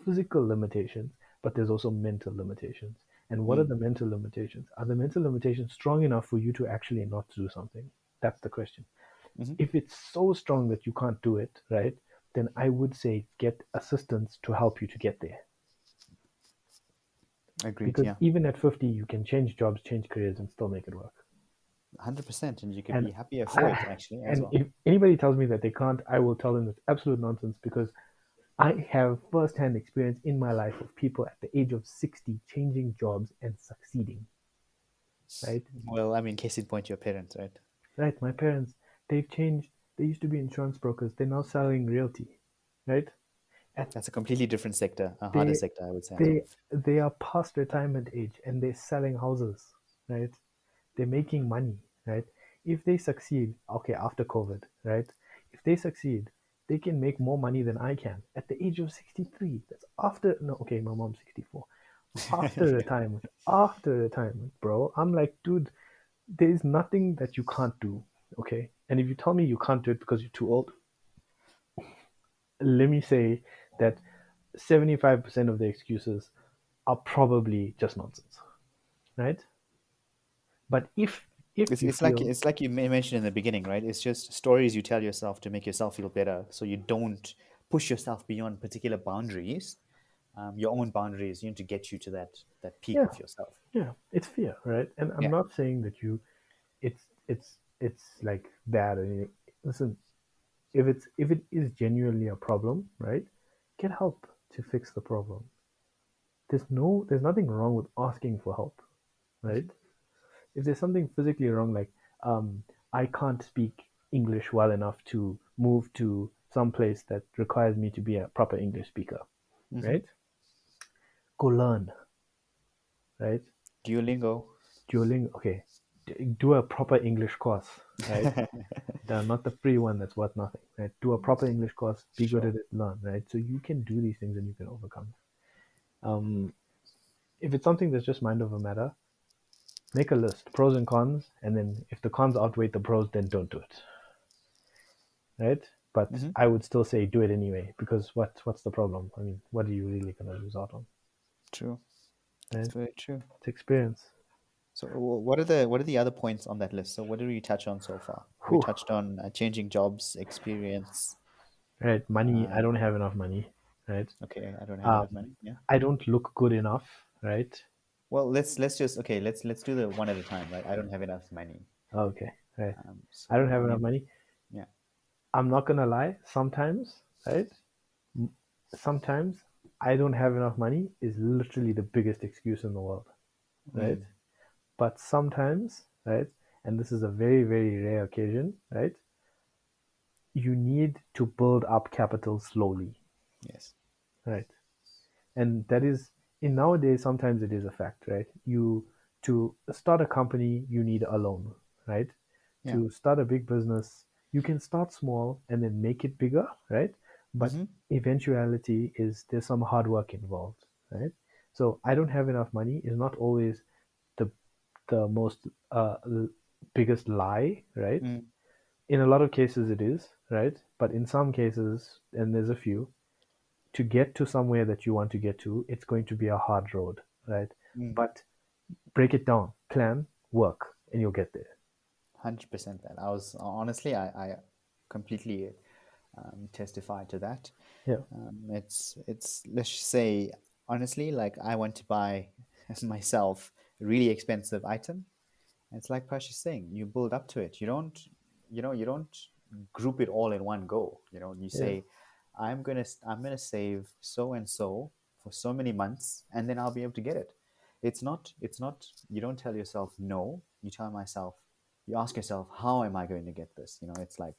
physical limitations, but there's also mental limitations. And what are the mental limitations? Are the mental limitations strong enough for you to actually not do something? That's the question. If it's so strong that you can't do it, right, then I would say get assistance to help you to get there. Agreed, because even at 50, you can change jobs, change careers, and still make it work. 100%, and you could be happier for it, actually, as well. If anybody tells me that they can't, I will tell them that's absolute nonsense because I have first-hand experience in my life of people at the age of 60 changing jobs and succeeding. Right? Well, I mean, case in point, your parents, right? Right. My parents, they've changed. They used to be insurance brokers. They're now selling realty. Right? That's a completely different sector, a harder sector, I would say. They are past retirement age and they're selling houses. Right? They're making money. Right? If they succeed, okay, after COVID, right? If they succeed, they can make more money than I can at the age of 63. That's after, no, okay, my mom's 64. After retirement, bro. I'm like, dude, there's nothing that you can't do, okay? And if you tell me you can't do it because you're too old, let me say that 75% of the excuses are probably just nonsense, right? But if it's like you mentioned in the beginning, right? It's just stories you tell yourself to make yourself feel better, so you don't push yourself beyond particular boundaries, your own boundaries, to get you to that peak of yourself. Yeah, it's fear, right? And I'm not saying that it's like bad or anything. Listen, if it is genuinely a problem, right? Get help to fix the problem. There's nothing wrong with asking for help, right? If there's something physically wrong, like I can't speak English well enough to move to some place that requires me to be a proper English speaker, Mhm. right? Go learn, right? Duolingo. Duolingo, okay. Do a proper English course, right? Not the free one that's worth nothing, right? Do a proper English course, be good Sure. at it, learn, right? So you can do these things and you can overcome. If it's something that's just mind over matter, make a list, pros and cons, and then if the cons outweigh the pros, then don't do it, right? But Mhm. I would still say do it anyway, because what's the problem? I mean, what are you really gonna lose out on, True. right? It's very true. It's experience. So, what are the other points on that list? So, what did we touch on so far? We Whew. touched on changing jobs, experience. Right? Money. I Um, don't have enough money, right? okay, I don't have enough Um, money. Yeah. I don't look good enough, right? Well, let's just okay. Let's do the one at a time. Right. I don't have enough money. Okay, right. So I don't have enough maybe money. yeah. I'm not gonna lie. Sometimes, right? Sometimes I don't have enough money is literally the biggest excuse in the world, right? Mm, But sometimes, right? And this is a very, very rare occasion, right? You need to build up capital slowly, yes. right? And that is in nowadays sometimes it is a fact, right? You to start a company you need a loan, right? Yeah. To start a big business you can start small and then make it bigger, right? But Mm-hmm. eventuality is there's some hard work involved, right? So I don't have enough money is not always the most biggest lie, right? Mm, In a lot of cases it is, right? But in some cases, and there's a few, to get to somewhere that you want to get to, it's going to be a hard road, right? mm. But break it down, plan, work, and you'll get there. 100% that. I was honestly, I completely testify to that. Yeah, It's let's just say honestly, like I want to buy myself a really expensive item. It's like Prash is saying, you build up to it. You don't group it all in one go. You yeah, say, I'm gonna save so and so for so many months, and then I'll be able to get it. It's not. You don't tell yourself no. You ask yourself, how am I going to get this? It's like,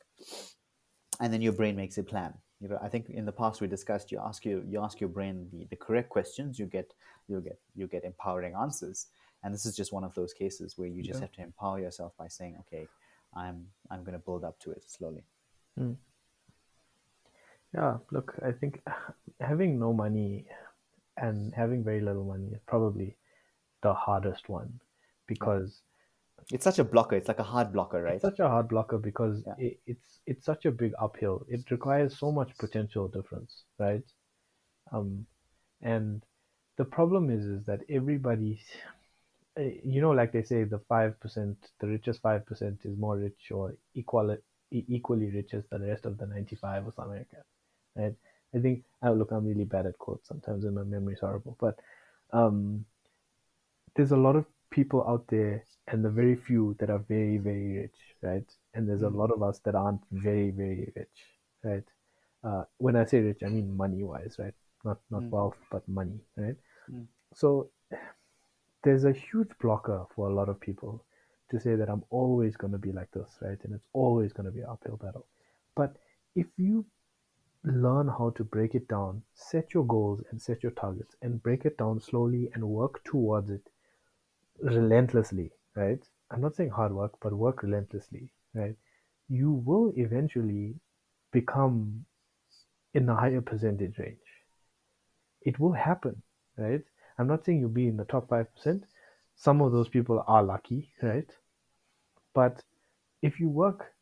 and then your brain makes a plan. I think in the past we discussed, you ask your brain the correct questions, you get empowering answers. And this is just one of those cases where you just yeah. have to empower yourself by saying, okay, I'm going to build up to it slowly. Mm. Yeah, look, I think having no money and having very little money is probably the hardest one Yeah, because it's such a blocker. It's like a hard blocker, it's right? such a hard blocker because Yeah. it's such a big uphill. It requires so much potential difference, right? Um, and the problem is that everybody, like they say, the 5%, the richest 5% is more rich or equally rich as the rest of the 95 or something like that, right? I think, look, I'm really bad at quotes sometimes and my memory's horrible, but um, there's a lot of people out there and the very few that are very, very rich, right? And there's a Mm, lot of us that aren't very, very rich, right? When I say rich, I mean money wise, right? Not mm, wealth, but money, right? mm, So there's a huge blocker for a lot of people to say that I'm always going to be like this, right? And it's always going to be an uphill battle. But if you learn how to break it down, set your goals and set your targets and break it down slowly and work towards it relentlessly, right? I'm not saying hard work, but work relentlessly, right? You will eventually become in a higher percentage range. It will happen, right? I'm not saying you'll be in the top 5%. Some of those people are lucky, right? But if you work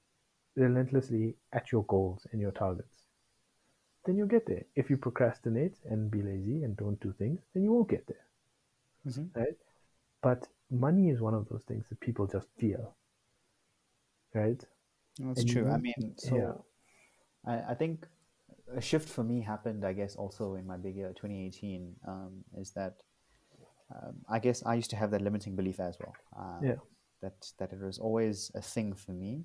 relentlessly at your goals and your targets, then you'll get there. If you procrastinate and be lazy and don't do things, then you won't get there, mhm. right? But money is one of those things that people just fear, right? That's And you true. I need, mean, yeah, so I think a shift for me happened, I guess, also in my big year, 2018, is that I guess I used to have that limiting belief as well, yeah, that it was always a thing for me.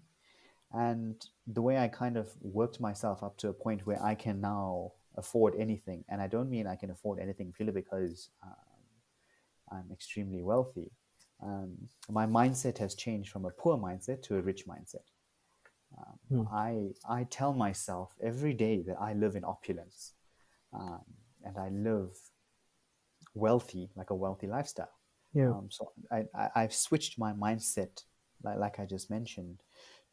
And the way I kind of worked myself up to a point where I can now afford anything, and I don't mean I can afford anything purely because I'm extremely wealthy. My mindset has changed from a poor mindset to a rich mindset. I tell myself every day that I live in opulence, um, and I live wealthy, like a wealthy lifestyle. Yeah. So I've switched my mindset, like I just mentioned,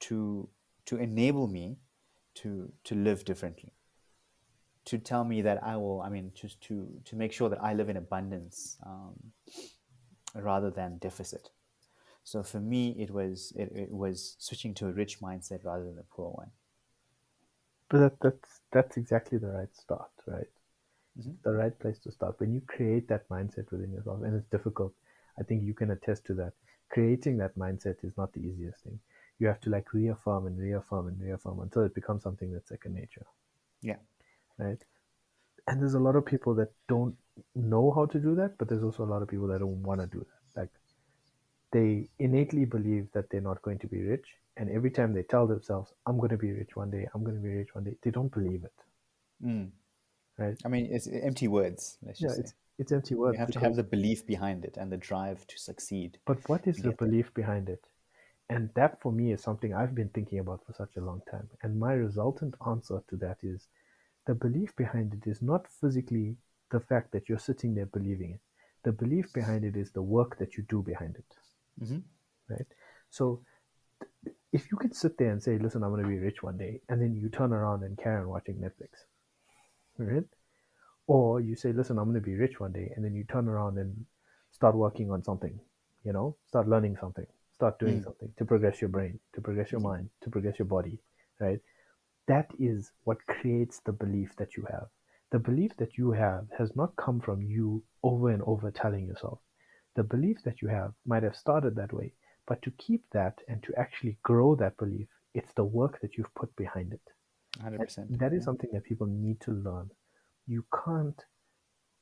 to enable me to live differently, to tell me that I will, I mean, just to make sure that I live in abundance, rather than deficit. So for me, it was switching to a rich mindset rather than a poor one. But that's exactly the right start, right? Hmm. The right place to start. When you create that mindset within yourself, and it's difficult, I think you can attest to that. Creating that mindset is not the easiest thing. You have to like reaffirm and reaffirm and reaffirm until it becomes something that's second nature, Yeah. right? And there's a lot of people that don't know how to do that, but there's also a lot of people that don't want to do that. Like they innately believe that they're not going to be rich, and every time they tell themselves, "I'm going to be rich one day, I'm going to be rich one day," they don't believe it, Mm. right? I mean, it's empty words, let's Yeah, just say. it's empty You words have to have because. the belief behind it and the drive to succeed But what is to the get there. belief behind it? And that for me is something I've been thinking about for such a long time. And my resultant answer to that is the belief behind it is not physically the fact that you're sitting there believing it. The belief behind it is the work that you do behind it, Hmm. right? So if you could sit there and say, listen, I'm going to be rich one day, and then you turn around and carry on watching Netflix, right? Or you say, listen, I'm going to be rich one day, and then you turn around and start working on something, start learning something, start doing Mm. something to progress your brain, to progress your Hmm. mind, to progress your body, right? That is what creates the belief that you have. The belief that you have has not come from you over and over telling yourself. The belief that you have might have started that way, but to keep that and to actually grow that belief, it's the work that you've put behind it. And 100%. that is Yeah. something that people need to learn. You can't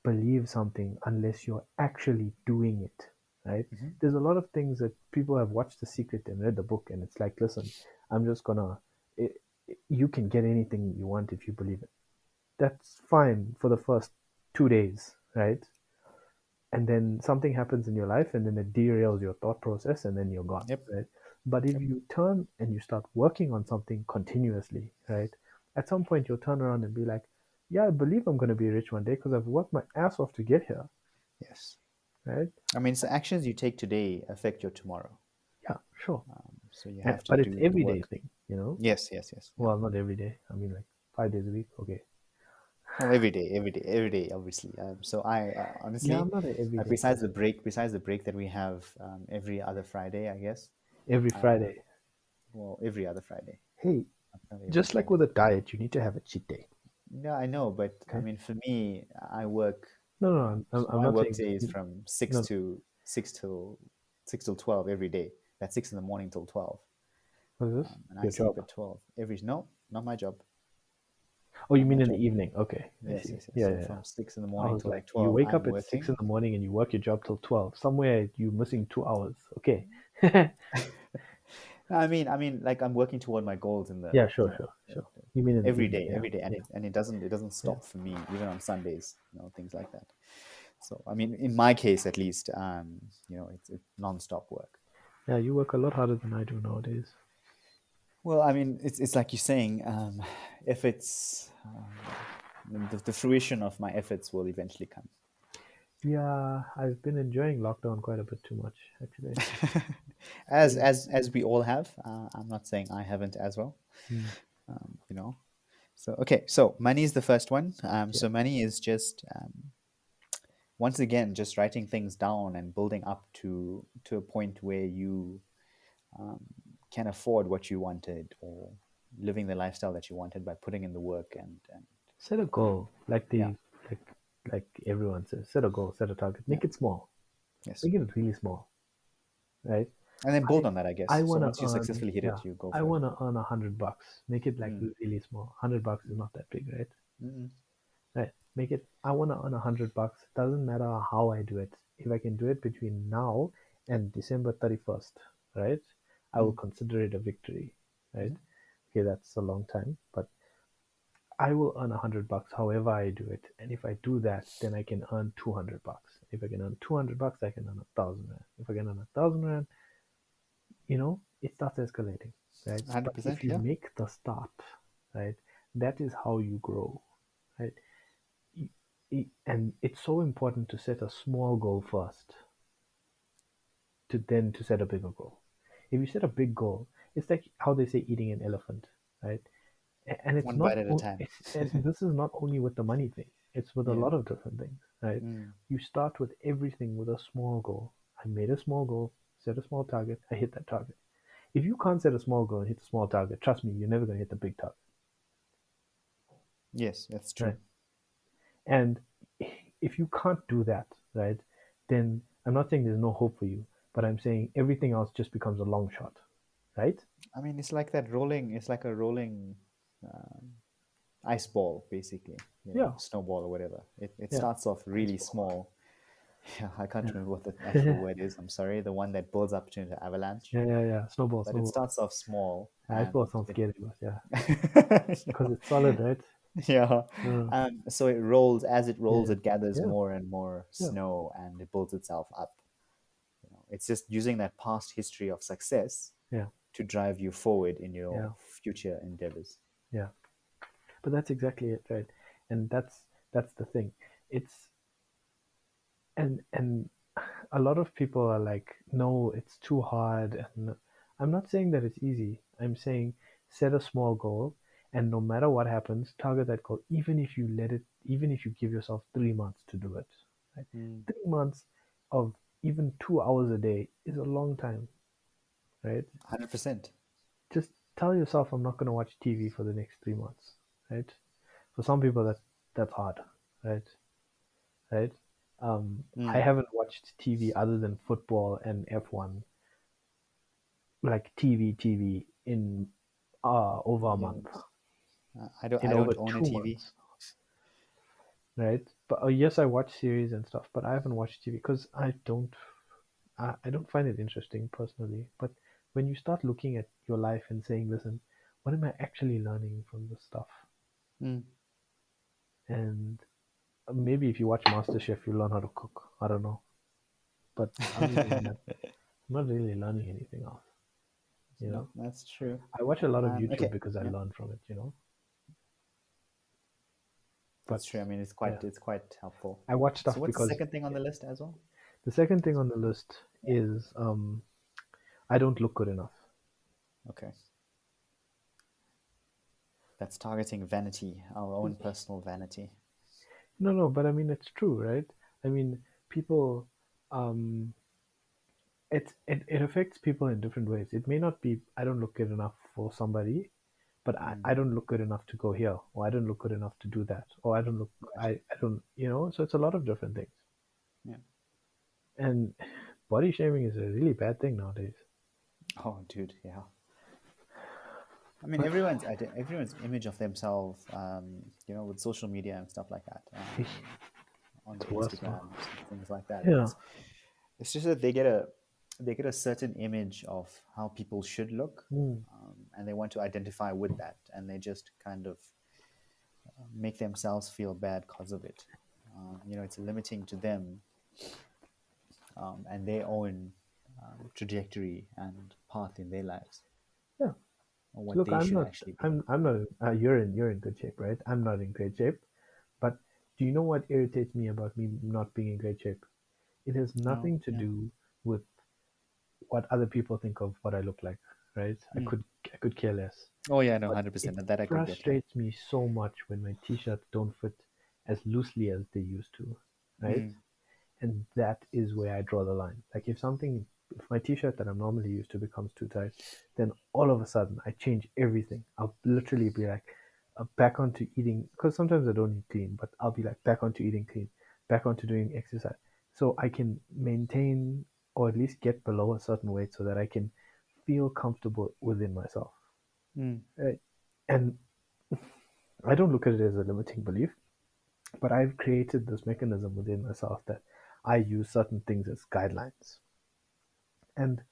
believe something unless you're actually doing it, right? Hmm. There's a lot of things that people have watched The Secret and read the book, and it's like, listen, I'm just gonna, it, you can get anything you want if you believe it. That's fine for the first 2 days, right? And then something happens in your life, and then it derails your thought process, and then you're gone, Yep. right? But if Yep. you turn and you start working on something continuously, right? At some point, you'll turn around and be like, yeah, I believe I'm going to be rich one day because I've worked my ass off to get here, Yes. right? I mean, it's the actions you take today affect your tomorrow. Yeah, sure. So you have to But it's do the everyday work. thing. Yes. Yes. Yes. Yeah. Well, not every day. I mean, like 5 days a week. Okay. Well, every day, every day, every day, obviously. So I Yeah, I'm honestly, not an everyday besides the person. break, that we have every other Friday, I guess. Every Uh, Friday. well, every other Friday, Hey, not every just like Friday. with a diet, you need to have a cheat day. Yeah, I know, but I Okay. mean, for me, I work. No, no, I'm, So I'm my not work saying. day is from No, six till 12 every day. That's 6 in the morning till 12, what is this? and I Your sleep job. at 12 every. No, not my job. Oh, you Not my mean in the job. evening? Okay, I Yes, see. yes, yes. Yeah, So yeah, yeah. from 6 in the I morning was till like, like you 12, wake up I'm at six working. in the morning and you work your job till 12. Somewhere you missing 2 hours. Okay. I mean, like I'm working toward my goals in Yeah, sure, sure, sure. You mean in the evening? Yeah, every day, and yeah, it doesn't yeah. stop for me even on Sundays, things like that. So I mean, in my case at least, it's non-stop work. Yeah, you work a lot harder than I do nowadays. Well, I mean, it's like you're saying, if it's the fruition of my efforts will eventually come. Yeah, I've been enjoying lockdown quite a bit too much, actually. as Yeah. as as we all have. I'm not saying I haven't as well. Mm, Um, you know. So okay, so money is the first one. yeah. So money is just once again just writing things down and building up to a point where you um, can afford what you wanted, or living the lifestyle that you wanted by putting in the work and Set a goal, yeah, like like everyone says. Set a goal, set a target. yeah, Make it small. yes, Make it really small, right? and then I build on that, I I guess. So wanna once you earn successfully hit yeah. it, you go I for it. wanna earn $100. Make it like Mm. really small. $100 is not that big, right? Mm. Right. Make it. I wanna earn $100. Doesn't matter how I do it. If I can do it between now and December 31st, right? I will Mm. consider it a victory, right? Mm. Okay, that's a long time, but I will earn $100 however I do it. And if I do that, then I can earn $200. If I can earn $200, I can earn 1,000 rand. If I can earn 1,000 rand, it starts escalating, right? But 100%. if you Yeah. make the start, right, that is how you grow, right? And it's so important to set a small goal first, to set a bigger goal. If you set a big goal, it's like how they say eating an elephant, right? And it's One not, bite at a time. and this is not only with the money thing. It's with a Yeah. lot of different things, right? Mm. You start with everything with a small goal. I made a small goal, set a small target, I hit that target. If you can't set a small goal and hit a small target, trust me, you're never going to hit the big target, Yes, that's true. right? And if you can't do that, right, then I'm not saying there's no hope for you, but I'm saying everything else just becomes a long shot, right? I mean, it's like that rolling. It's like a rolling um, ice ball, basically. Yeah, Snowball or whatever. It yeah, starts off ice really ball. small. Yeah, I can't remember what the Yeah, actual word is. I'm sorry. The one that builds up to an avalanche. yeah. Snowball, But it snowball. starts off small, Ice ball and sounds it scary, but yeah, yeah. because it's solid, right? Yeah. Uh, So it rolls. As it rolls, yeah, it gathers yeah, more and more yeah, snow, and it builds itself up. It's just using that past history of success yeah, to drive you forward in yeah, your future endeavors. yeah. But that's exactly it, right? And that's the thing. It's and a lot of people are like, no, it's too hard. And I'm not saying that it's easy. I'm saying set a small goal, and no matter what happens, target that goal. Even if you give yourself 3 months to do it, right? Mm. 3 months of even 2 hours a day is a long time, right? 100%. Just tell yourself, I'm not going to watch TV for the next 3 months, right? For some people, that's hard, right? Right? I Mm. haven't watched TV other than football and F1, like TV in over a month, Yes. I don't. in I over don't own a two TV. months, right? But yes, I watch series and stuff, but I haven't watched TV because I don't find it interesting personally. But when you start looking at your life and saying, listen, what am I actually learning from this stuff? Mm. And maybe if you watch MasterChef, you learn how to cook. I don't know, but other than that, I'm not really learning anything else. You No, know, that's true. I watch a lot of YouTube Okay. because I Yeah, learn from it. But that's true. I mean, yeah, it's quite helpful. I watch So, stuff what's the because second thing on the list as well? the second thing on the list is I don't look good enough. Okay, that's targeting vanity, our own personal vanity. No, but I mean it's true, right? I mean people, um, it affects people in different ways. It may not be I don't look good enough for somebody, but Mm. I don't look good enough to go here, or I don't look good enough to do that, or Gotcha. I don't, so it's a lot of different things. Yeah. And body shaming is a really bad thing nowadays. Oh, dude. Yeah. I mean, But everyone's image of themselves, with social media and stuff like that, on it's worse now. Instagram and things like that. Yeah. It's just that they get a certain image of how people should look, Mm. and they want to identify with that, and they just kind of make themselves feel bad because of it. It's limiting to them, and their own trajectory and path in their lives, Yeah. or what Look, they should actually be. I'm not. You're in good shape, right? I'm not in great shape. But do you know what irritates me about me not being in great shape? It has No, nothing to yeah. do with what other people think of what I look like, right? Mm. I could care less. Oh yeah, no, But it 100%. That I could get. Yeah. frustrates me so much when my t-shirts don't fit as loosely as they used to, right? Mm. And that is where I draw the line. Like if my t-shirt that I'm normally used to becomes too tight, then all of a sudden I change everything. I'll literally be like back onto eating, because sometimes I don't eat clean, but I'll be like back onto eating clean, back onto doing exercise, so I can maintain or at least get below a certain weight so that I can feel comfortable within myself. Mm. Right? And I don't look at it as a limiting belief, but I've created this mechanism within myself that I use certain things as guidelines. And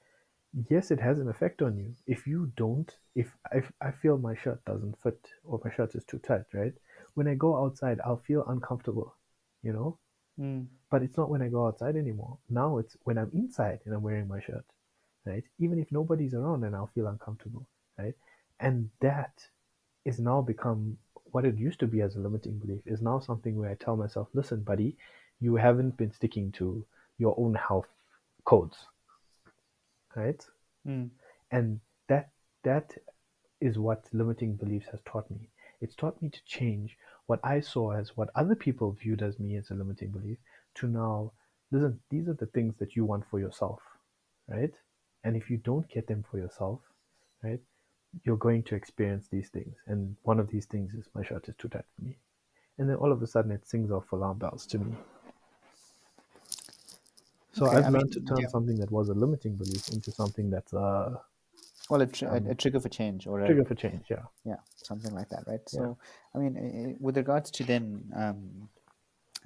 yes, it has an effect on you. If you don't, if I feel my shirt doesn't fit or my shirt is too tight, right? When I go outside, I'll feel uncomfortable, you know? Mm. But it's not when I go outside anymore. Now it's when I'm inside and I'm wearing my shirt. right? Even if nobody's around, and I'll feel uncomfortable, right? And that is now become what it used to be as a limiting belief is now something where I tell myself, listen, buddy, you haven't been sticking to your own health codes, right? Mm. And that is what limiting beliefs has taught me. It's taught me to change what I saw as what other people viewed as me as a limiting belief to now, listen, these are the things that you want for yourself, right? And if you don't get them for yourself, right, you're going to experience these things. And one of these things is my shirt is too tight for me. And then all of a sudden it sings off alarm bells to me. So Okay, I've I mean, learned to turn yeah. something that was a limiting belief into something that's a Well, a trigger for change, or a trigger for change. Yeah. yeah, something like that, right? Yeah. So, I mean, with regards to then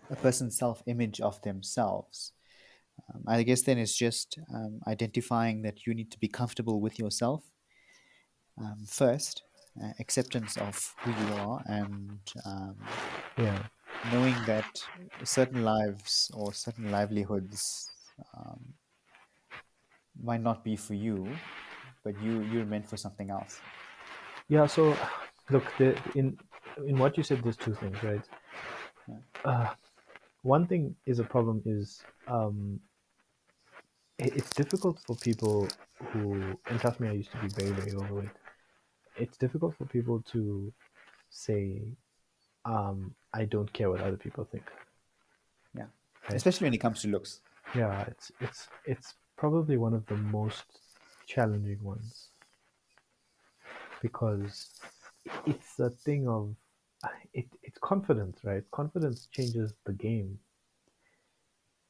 a person's self-image of themselves, I guess then it's just identifying that you need to be comfortable with yourself first, acceptance of who you are, and Yeah. knowing that certain lives or certain livelihoods um, might not be for you, but you're meant for something else. Yeah. So look, in what you said, there's two things, right? Yeah. One thing is a problem is it's difficult for people who, and trust me, I used to be very, very overweight. It's difficult for people to say, I don't care what other people think. Yeah, Right? especially when it comes to looks. Yeah, it's probably one of the most challenging ones because it's a thing of it's confidence, right? Confidence changes the game.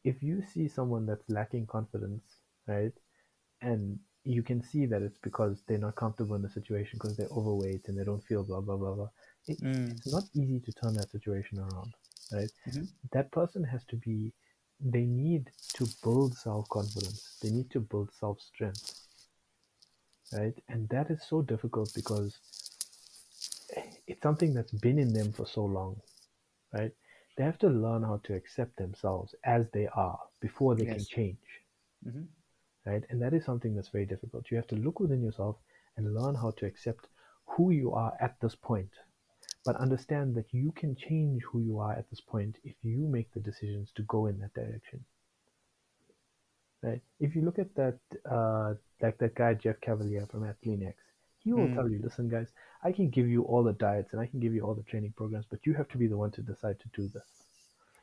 If you see someone that's lacking confidence, right, and you can see that it's because they're not comfortable in the situation because they're overweight and they don't feel blah blah blah blah. Mm. It's not easy to turn that situation around, right? Mm-hmm. That person has to be. They need to build self confidence. They need to build self strength, right? And that is so difficult because it's something that's been in them for so long, right? They have to learn how to accept themselves as they are before they can Yes. change, Mm-hmm. right? And that is something that's very difficult. You have to look within yourself and learn how to accept who you are at this point, but understand that you can change who you are at this point if you make the decisions to go in that direction, right? If you look at that, like that guy Jeff Cavalier from Athlean X, he will Mm. tell you, listen, guys, I can give you all the diets and I can give you all the training programs, but you have to be the one to decide to do this,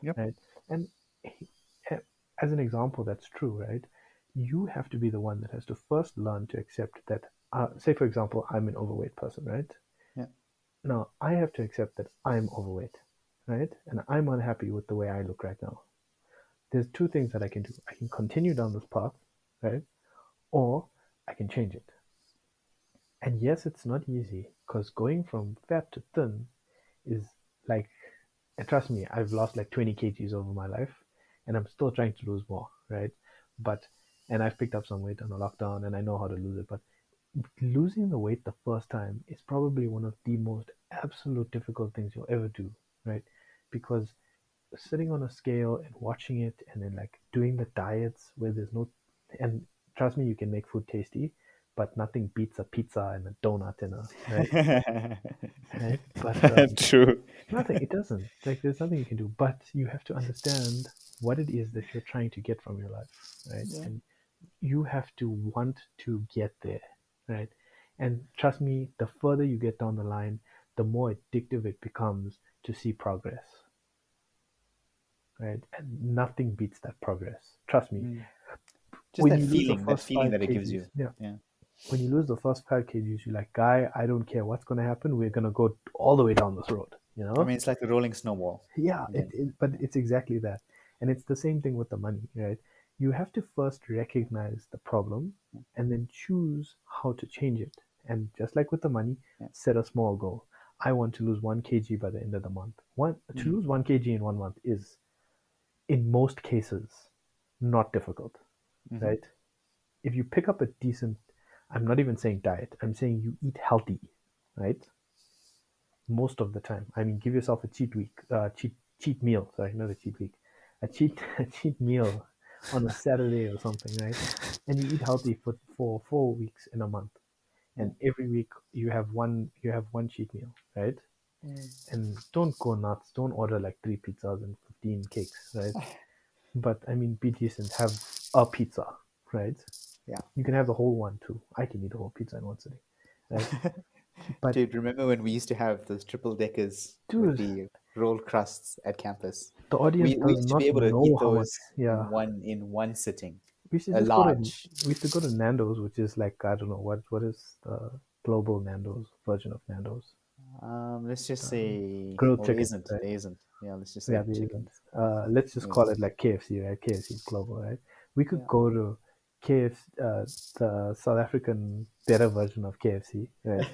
Yep. right? And he- as an example, that's true, right? You have to be the one that has to first learn to accept that. Say, for example, I'm an overweight person, right? Yeah. Now I have to accept that I'm overweight, right? And I'm unhappy with the way I look right now. There's two things that I can do. I can continue down this path, right? Or I can change it. And yes, it's not easy because going from fat to thin is like, and trust me, I've lost like 20 kgs over my life and I'm still trying to lose more, right? But, and I've picked up some weight on a lockdown and I know how to lose it. But losing the weight the first time is probably one of the most absolute difficult things you'll ever do, right? Because sitting on a scale and watching it and then like doing the diets where there's no, and trust me, you can make food tasty, but nothing beats a pizza and a donut and a right. But True. nothing, it doesn't. Like there's nothing you can do, but you have to understand what it is that you're trying to get from your life, right? Yeah. And you have to want to get there, right? And trust me, the further you get down the line, the more addictive it becomes to see progress, right? And nothing beats that progress. Trust me. Mm. Just When that you lose the feeling, that first feeling five that it gives kgs, you. yeah. Yeah. When you lose the first 5 kgs, you're like, guy, I don't care what's gonna happen. We're gonna go all the way down this road, you I know? mean, it's like the rolling snowball. Yeah, Again. but Yeah. it's exactly that. And it's the same thing with the money, right? You have to first recognize the problem and then choose how to change it. And just like with the money, Yeah. set a small goal. I want to lose 1 kg by the end of the month. To Mm. lose 1 kg in 1 month is, in most cases, not difficult, Mm-hmm. right? If you pick up a decent, I'm not even saying diet, I'm saying you eat healthy, right? Most of the time. I mean, give yourself a cheat week, cheat meal. Sorry, not a cheat week, a cheat a cheat meal on a Saturday or something, right? And you eat healthy for 4 weeks in a month, and every week you have one cheat meal, right? And don't go nuts. Don't order like 3 pizzas and 15 cakes, right? But I mean, be decent. Have a pizza, right? Yeah. You can have the whole one too. I can eat a whole pizza in one sitting, right? But Dude, remember when we used to have those triple deckers with dude, the rolled crusts at campus? the audience We does used to be not able to know eat how much. those Yeah, in one sitting. we should A just go to large. we used to go to Nando's, which is like I don't know what is the global Nando's version of Nando's. Let's just say, Grilled well, there chicken, isn't. right? There isn't. Yeah, let's just Yeah, say there isn't. chickens. Let's just Yeah. call it like KFC, right? KFC is global, right? We could Yeah. go to KFC, the South African better version of KFC, right?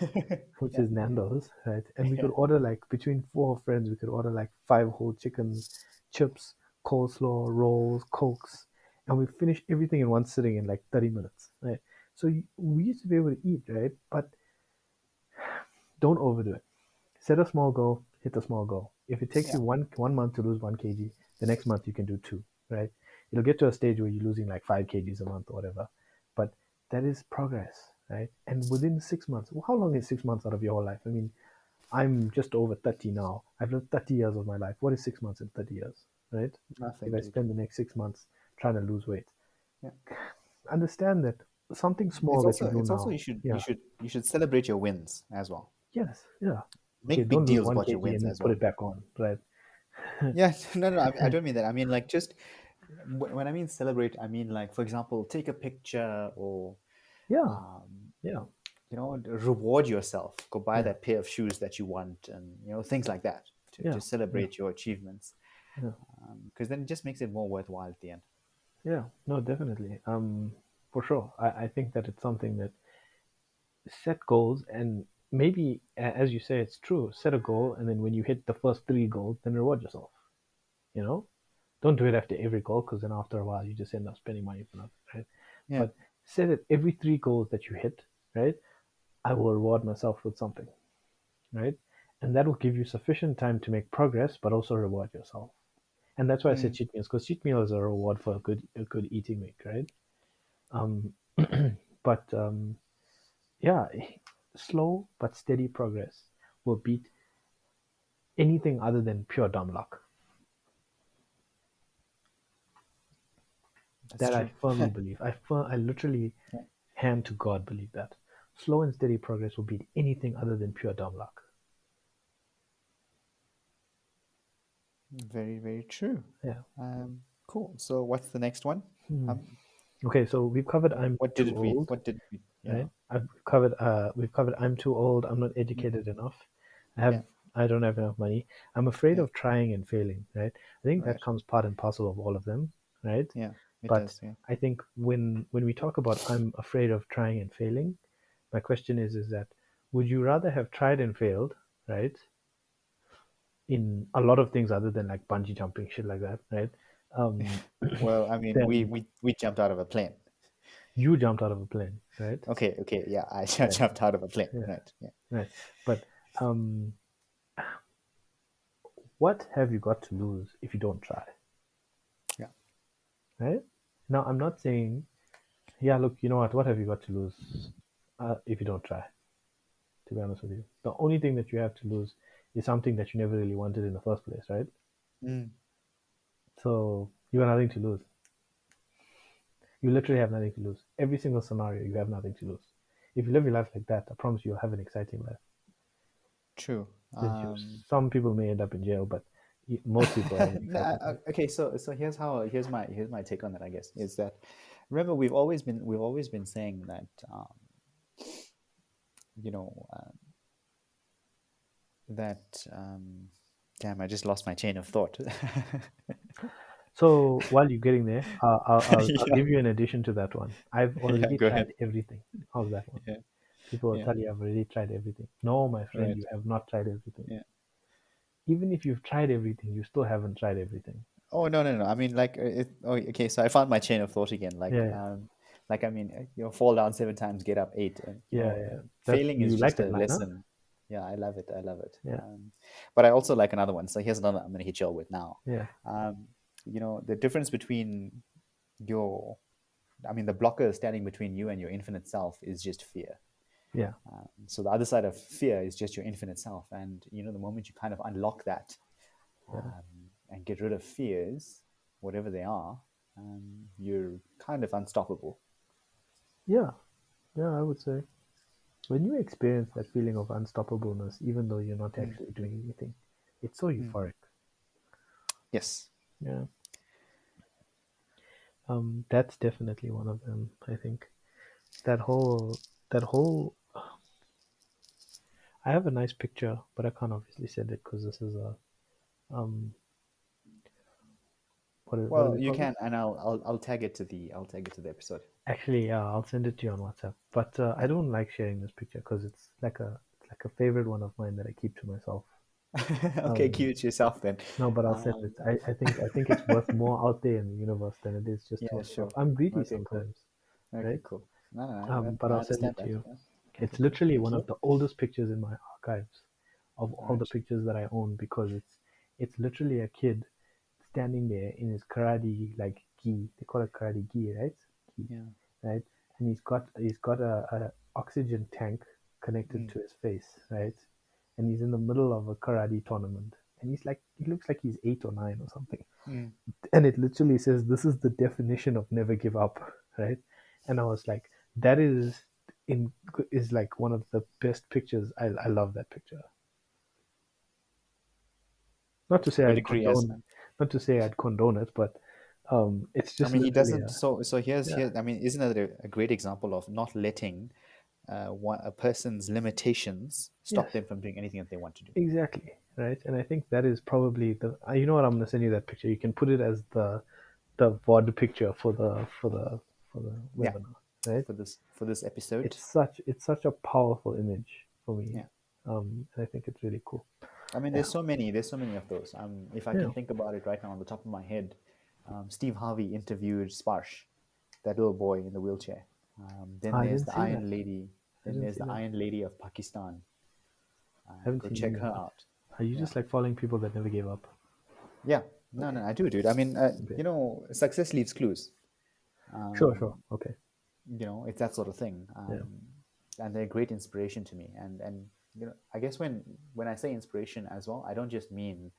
Which is Nando's, right? And we could order like between four friends, we could order like 5 whole chickens, chips, coleslaw, rolls, cokes, and we finish everything in one sitting in like 30 minutes, right? So we used to be able to eat, right? But don't overdo it. Set a small goal, hit the small goal. If it takes you one month to lose 1 kg, the next month you can do 2, right? It'll get to a stage where you're losing like 5 kgs a month or whatever. But that is progress, right? And within 6 months, how long is 6 months out of your whole life? I mean, I'm just over 30 now. I've lived 30 years of my life. What is 6 months in 30 years, right? Nothing, If I dude. spend the next 6 months trying to lose weight, Yeah. understand that something small It's that also you do it's also now. you should celebrate your wins as well. Yes, yeah. Make Okay, big don't lose deals one about your kg wins and then as put well. it back on, right? Yeah, no, I don't mean that. I mean like just when I mean celebrate, I mean like for example, take a picture or Yeah, um, yeah, reward yourself. Go buy yeah, that pair of shoes that you want, and things like that to yeah, celebrate your achievements. yeah, Because then it just makes it more worthwhile at the end. yeah. No, definitely. For sure. I think that it's something that set goals and maybe, as you say, it's true. Set a goal, and then when you hit the first 3 goals, then reward yourself. You know, don't do it after every goal because then after a while you just end up spending money for nothing, right? Yeah. But set it every 3 goals that you hit, right? I will reward myself with something, right? And that will give you sufficient time to make progress, but also reward yourself. And that's why I said cheat meals, because cheat meal is a reward for a good eating week, right? Um, but yeah, slow but steady progress will beat anything other than pure dumb luck. That's That I true. firmly believe. I literally, Yeah. hand to God, believe that. Slow and steady progress will beat anything other than pure dumb luck. Very, very true. Yeah. Cool. So what's the next one? Okay, so we've covered I'm What too did it read? old, What did it read? Yeah. right? We've covered I'm too old, I'm not educated enough. I don't have enough money. I'm afraid Yeah. of trying and failing, right? I think Right. that comes part and parcel of all of them, right? Yeah. It But does. Yeah. I think when we talk about I'm afraid of trying and failing, my question is that would you rather have tried and failed, right? In a lot of things other than like bungee jumping, shit like that, right? Well, I mean, Then we jumped out of a plane. you jumped out of a plane, right? Okay. Okay. Yeah. I jumped out of a plane. Yeah. Right. Yeah. Right. But what have you got to lose if you don't try? Yeah. Right? Now, I'm not saying, yeah, look, you know what have you got to lose if you don't try? To be honest with you, the only thing that you have to lose is something that you never really wanted in the first place, right? So you have nothing to lose. You literally have nothing to lose. Every single scenario, you have nothing to lose. If you live your life like that, I promise you'll have an exciting life. True. Some people may end up in jail, but most people have an exciting life. Okay. So here's my take on that. I guess is that remember we've always been saying that damn, I just lost my chain of thought. So while you're getting there, I'll Yeah. give you an addition to that one. I've already go tried ahead. everything. How's that one? Yeah. People will Yeah. tell you I've already tried everything. No, my friend, Right. you have not tried everything. Yeah. Even if you've tried everything, you still haven't tried everything. Oh no. I mean, like, okay. So I found my chain of thought again. Like, Yeah. like I mean, fall down 7 times, get up 8. And, Yeah. failing is You like just a that line, huh? lesson. Yeah, I love it. I love it. Yeah. But I also like another one. So here's another I'm going to hit you all with now. Yeah. The difference between your, I mean, the blocker standing between you and your infinite self is just fear. Yeah. So the other side of fear is just your infinite self. And, you know, the moment you kind of unlock that and get rid of fears, whatever they are, you're kind of unstoppable. Yeah. Yeah, I would say. When you experience that feeling of unstoppableness, even though you're not actually doing anything, it's so euphoric. Yes. Yeah. That's definitely one of them, I think. That whole I have a nice picture, but I can't obviously send it because this is a what do Well, they you call it? can, and I'll tag it to the episode. Actually, yeah, I'll send it to you on WhatsApp. But I don't like sharing this picture because it's like a favorite one of mine that I keep to myself. Okay, keep it to yourself then. No, but I'll send it. I think it's worth more out there in the universe than it is just to Yeah, myself. sure. I'm greedy Okay, cool. sometimes, Okay, right? cool. No, But I I'll send understand it to that. you. Yeah. It's Okay, cool. literally Thank one of you. the oldest pictures in my archives of All all the right. pictures that I own because it's literally a kid standing there in his karate like gi. They call it karate gi, right? Gi, Yeah. right? And he's got a oxygen tank connected to his face, right? And he's in the middle of a karate tournament, and he looks like he's 8 or 9 or something. Mm. And it literally says this is the definition of never give up, right? And I was like, that is like one of the best pictures. I love that picture. Not to say I would I'd agree. As condone, not to say I'd condone it, but it's I just mean, he literally doesn't. So here's yeah, here. I mean, isn't that a great example of not letting a person's limitations yes, stop them from doing anything that they want to do? exactly, right. And I think that is probably the. You know what? I'm gonna send you that picture. You can put it as the VOD picture for the Yeah. webinar, right? For this episode. It's such a powerful image for me, Yeah. and I think it's really cool. I mean, Yeah, there's so many of those. If I yeah. can think about it right now on the top of my head, Steve Harvey interviewed Sparsh, that little boy in the wheelchair. Then I there's didn't the see that. Iron Lady. I Then didn't there's see the that. Iron Lady of Pakistan. I haven't Go seen check any her of those. out. Are you Yeah. just like following people that never gave up? Yeah. Okay. No, I do, dude. I mean, Okay. you know, success leaves clues. Sure. Okay. You know, it's that sort of thing. Yeah. And they're great inspiration to me. And you know, I guess when I say inspiration as well, I don't just mean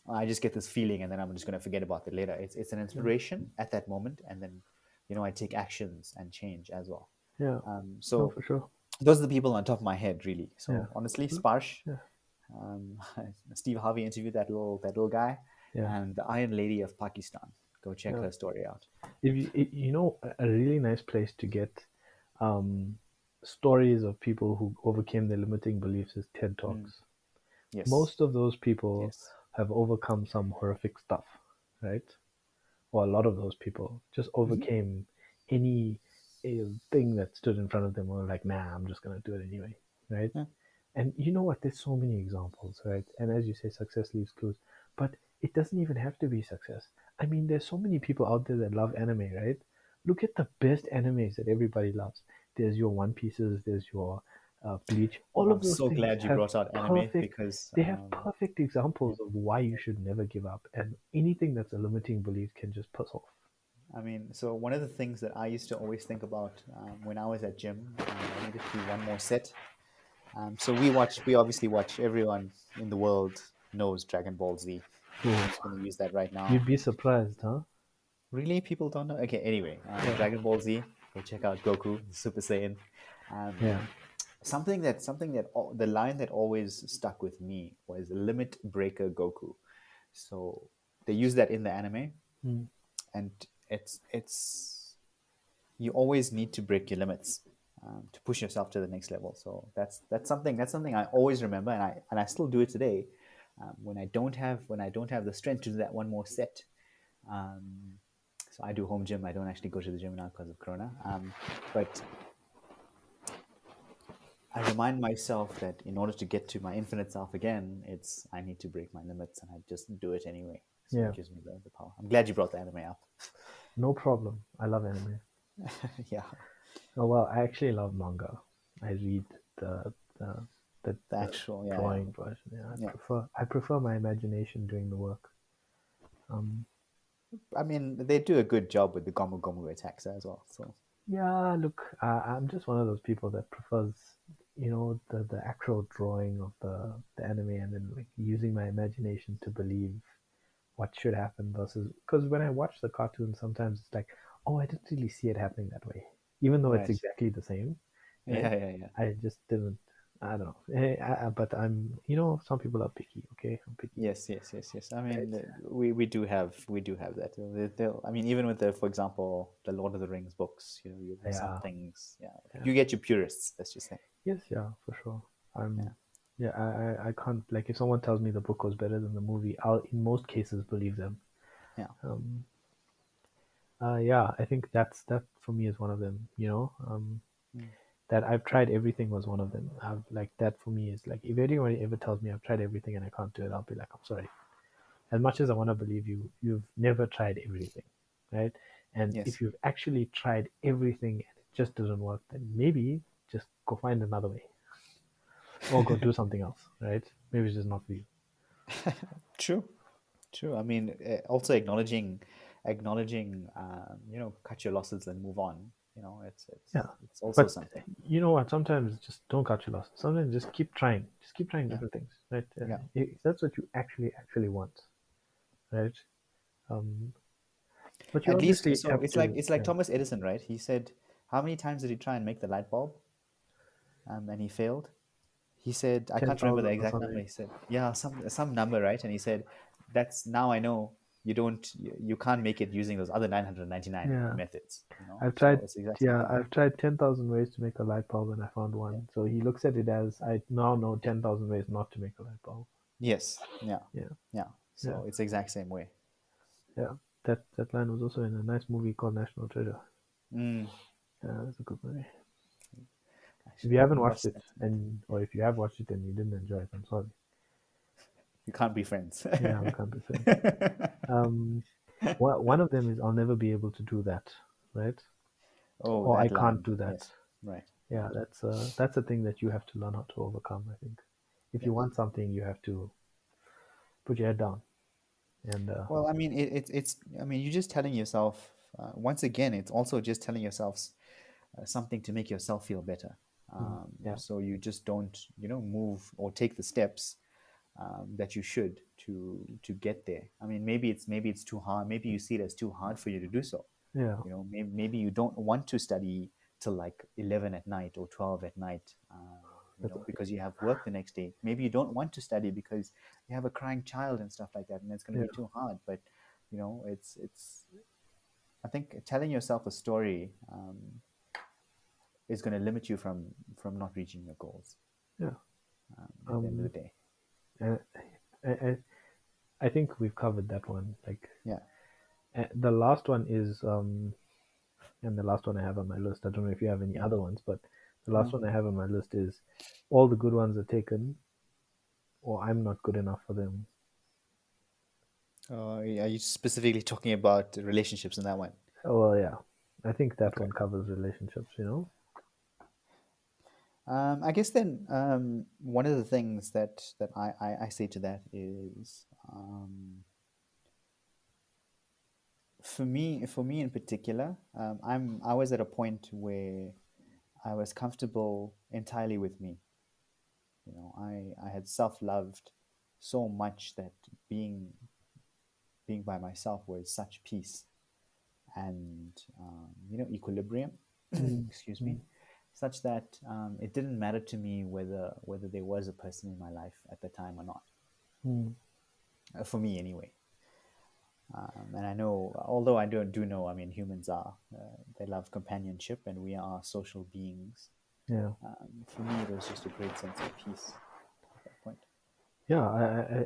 I just get this feeling and then I'm just going to forget about it later. It's an inspiration at that moment, and then you know I take actions and change as well. Yeah. No, So for sure. those are the people on top of my head, really. So Yeah. honestly, Sparsh, Yeah. um, Steve Harvey interviewed that little guy, Yeah. and the Iron Lady of Pakistan. Go check Yeah. her story out. If you know a really nice place to get um, stories of people who overcame their limiting beliefs is TED Talks. Yes. Most of those people Yes. have overcome some horrific stuff, right? Or a lot of those people just overcame any thing that stood in front of them and were like, nah, I'm just gonna do it anyway, right? Yeah. And you know what? There's so many examples, right? And as you say, success leaves clues, but it doesn't even have to be success. I mean, there's so many people out there that love anime, right? Look at the best animes that everybody loves. There's your One Pieces, there's your Bleach. All Well, of I'm those so things glad you have brought out anime perfect. because They have perfect examples of why you should never give up, and anything that's a limiting belief can just piss off. I mean, so one of the things that I used to always think about when I was at gym, I needed to do one more set. So we obviously watch, everyone in the world knows Dragon Ball Z. I'm Oh, just going to use that right now. you'd be surprised, huh? Really, people don't know? Okay, anyway, Dragon Ball Z, go check out Goku, Super Saiyan. Yeah. The line that always stuck with me was Limit Breaker Goku. So they use that in the anime, Mm. and it's you always need to break your limits to push yourself to the next level. So that's something I always remember, and I still do it today. When I don't have the strength to do that one more set. So I do home gym. I don't actually go to the gym now because of Corona. But I remind myself that in order to get to my infinite self again, I need to break my limits, and I just do it anyway. So Yeah. it gives me the power. I'm glad you brought the anime up. No problem. I love anime. Yeah. Oh well, I actually love manga. I read the The actual, yeah, drawing version. Yeah, Yeah. I prefer my imagination doing the work. I mean, they do a good job with the Gomu Gomu attacks as well. So Yeah, look, I'm just one of those people that prefers, the actual drawing of the anime and then like using my imagination to believe what should happen versus because when I watch the cartoon, sometimes it's like, oh, I didn't really see it happening that way, even though it's right, exactly the same, right? yeah, yeah, yeah. I just didn't. I don't know. But I'm, some people are picky. Okay, I'm picky, Yes, yes, yes, yes. I right? mean, we do have that. I mean, even with the, for example, the Lord of the Rings books, some Yeah, things. Yeah, yeah. you get your purists. Let's just say. Yes, yeah, for sure. Yeah, Yeah, I can't, like, if someone tells me the book was better than the movie, I'll, in most cases, believe them. yeah, Um, yeah, I think that for me is one of them, mm, that I've tried everything was one of them. I've, like, that for me is like, if anyone ever tells me I've tried everything and I can't do it, I'll be like, I'm sorry. As much as I want to believe you, you've never tried everything, right? And yes. if you've actually tried everything and it just doesn't work, then maybe just go find another way or go do something else, right? Maybe it's just not for you. True, true. I mean, also acknowledging, cut your losses and move on. Yeah. It's also But something. you know what? Sometimes just don't cut your losses. Sometimes just keep trying. Just keep trying Yeah, different things, right? yeah. If that's what you actually want, right? Um, but you At least, obviously so have to, it's like yeah. Thomas Edison, right? He said, how many times did he try and make the light bulb, and he failed? He said, I can't remember the 10,000 or exact number. something. He said, yeah, some number, right? And he said, that's now I know you can't make it using those other 999 Yeah. methods. I've So tried, it's the exact same yeah, thing. I've tried 10,000 ways to make a light bulb and I found Yeah. one. So he looks at it as I now know 10,000 ways not to make a light bulb. Yes. Yeah. Yeah. Yeah. Yeah. So it's the exact same way. Yeah. That line was also in a nice movie called National Treasure. Mm, Yeah, it's a good movie. If actually, you I haven't haven't watched watched it that. or if you have watched it and you didn't enjoy it, I'm sorry. You can't be friends. Yeah, we can't be friends. Um, one of them is I'll never be able to do that, right? Oh, Or I that can't line. do that. Yes. Right. Yeah, Right. that's a thing that you have to learn how to overcome, I think. If you Yes. want something, you have to put your head down and Well, I mean, it's. I mean, you're just telling yourself. Once again, it's also just telling yourself something to make yourself feel better. yeah, So you just don't, move or take the steps that you should to get there. I mean, maybe it's too hard. Maybe you see it as too hard for you to do so. yeah, Maybe you don't want to study till like 11 at night or 12 at night. that's, Because you have work the next day. Maybe you don't want to study because you have a crying child and stuff like that, and it's going to yeah, be too hard. But it's. I think telling yourself a story is going to limit you from not reaching your goals yeah. at the end of the Um, day. and I think we've covered that one. Like Yeah. the last one is and the last one I have on my list. I don't know if you have any Yeah. other ones, but the last No. one I have on my list is all the good ones are taken, or I'm not good enough for them. Are you specifically talking about relationships in that one? Oh, well, yeah. I think that Okay. one covers relationships, I guess then one of the things that I say to that is for me in particular, I was at a point where I was comfortable entirely with me. I had self-loved so much that being by myself was such peace and equilibrium. Mm, Excuse me, mm, such that it didn't matter to me whether there was a person in my life at the time or not. mm. For me, anyway. And I know, although I do know, I mean, humans are they love companionship, and we are social beings. Yeah, For me, it was just a great sense of peace at that point. yeah.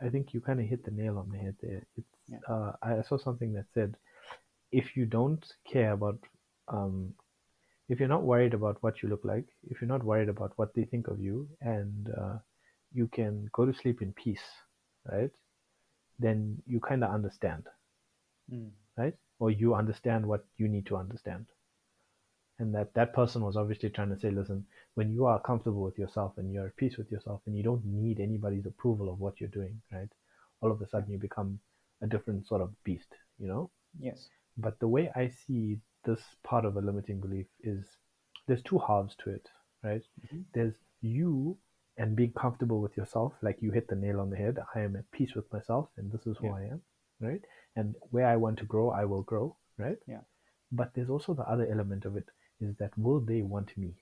I think you kind of hit the nail on the head there. It's Yeah, I saw something that said if you don't care about um, if you're not worried about what you look like, if you're not worried about what they think of you, and you can go to sleep in peace, right? Then you kind of understand, mm, right? Or you understand what you need to understand. And that person was obviously trying to say, listen, when you are comfortable with yourself and you're at peace with yourself and you don't need anybody's approval of what you're doing, right? All of a yeah, sudden you become a different sort of beast, you know. Yes. But the way I see this part of a limiting belief is there's two halves to it, right? Mhm. There's you and being comfortable with yourself, like you hit the nail on the head. I am at peace with myself, and this is who Yeah. I am, right? And where I want to grow, I will grow, right? Yeah. But there's also the other element of it is that will they want me,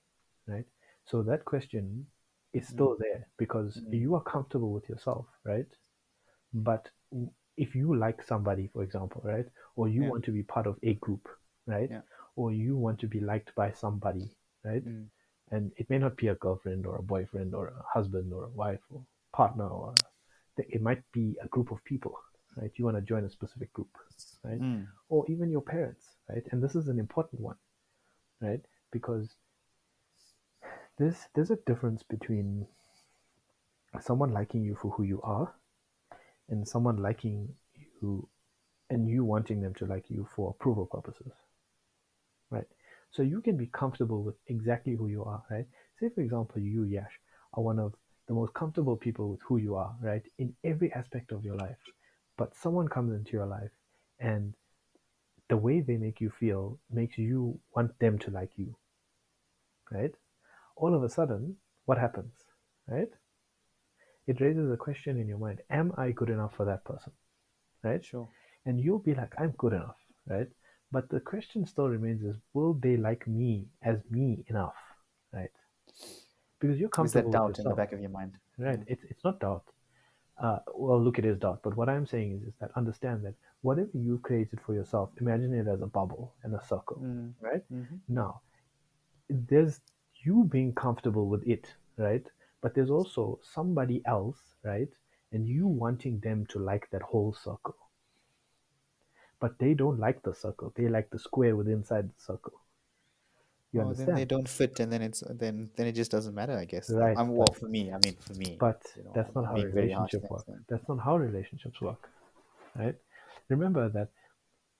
right? So that question is still there because Mm. you are comfortable with yourself, right? But if you like somebody, for example, right, or you Yeah. want to be part of a group, right, Yeah. or you want to be liked by somebody, right, Mm. and it may not be a girlfriend or a boyfriend or a husband or a wife or partner, or it might be a group of people, right? You want to join a specific group, right, Mm. or even your parents, right? And this is an important one, right, because there's a difference between someone liking you for who you are and someone liking you and you wanting them to like you for approval purposes, right? So you can be comfortable with exactly who you are, right? Say, for example, you, Yash, are one of the most comfortable people with who you are, right? In every aspect of your life. But someone comes into your life and the way they make you feel makes you want them to like you, right? All of a sudden, what happens, right? It raises a question in your mind: am I good enough for that person, right? Sure. And you'll be like, I'm good enough, right? But the question still remains: is will they like me as me enough, right? Because you're Is that comfortable with doubt in the yourself, back of your mind? right? Yeah. It's not doubt. Well, look, it is doubt. But what I'm saying is that understand that whatever you created for yourself, imagine it as a bubble and a circle, Mm. right? Mm-hmm. Now, there's you being comfortable with it, right? But there's also somebody else, right? And you wanting them to like that whole circle. But they don't like the circle. They like the square within inside the circle. You Oh, then they understand? don't fit, and then then it just doesn't matter, I guess. Right. Well, for me, I mean, for me, But that's not I'm how being very harsh relationship there. work. So, That's not how relationships work, right? Remember that,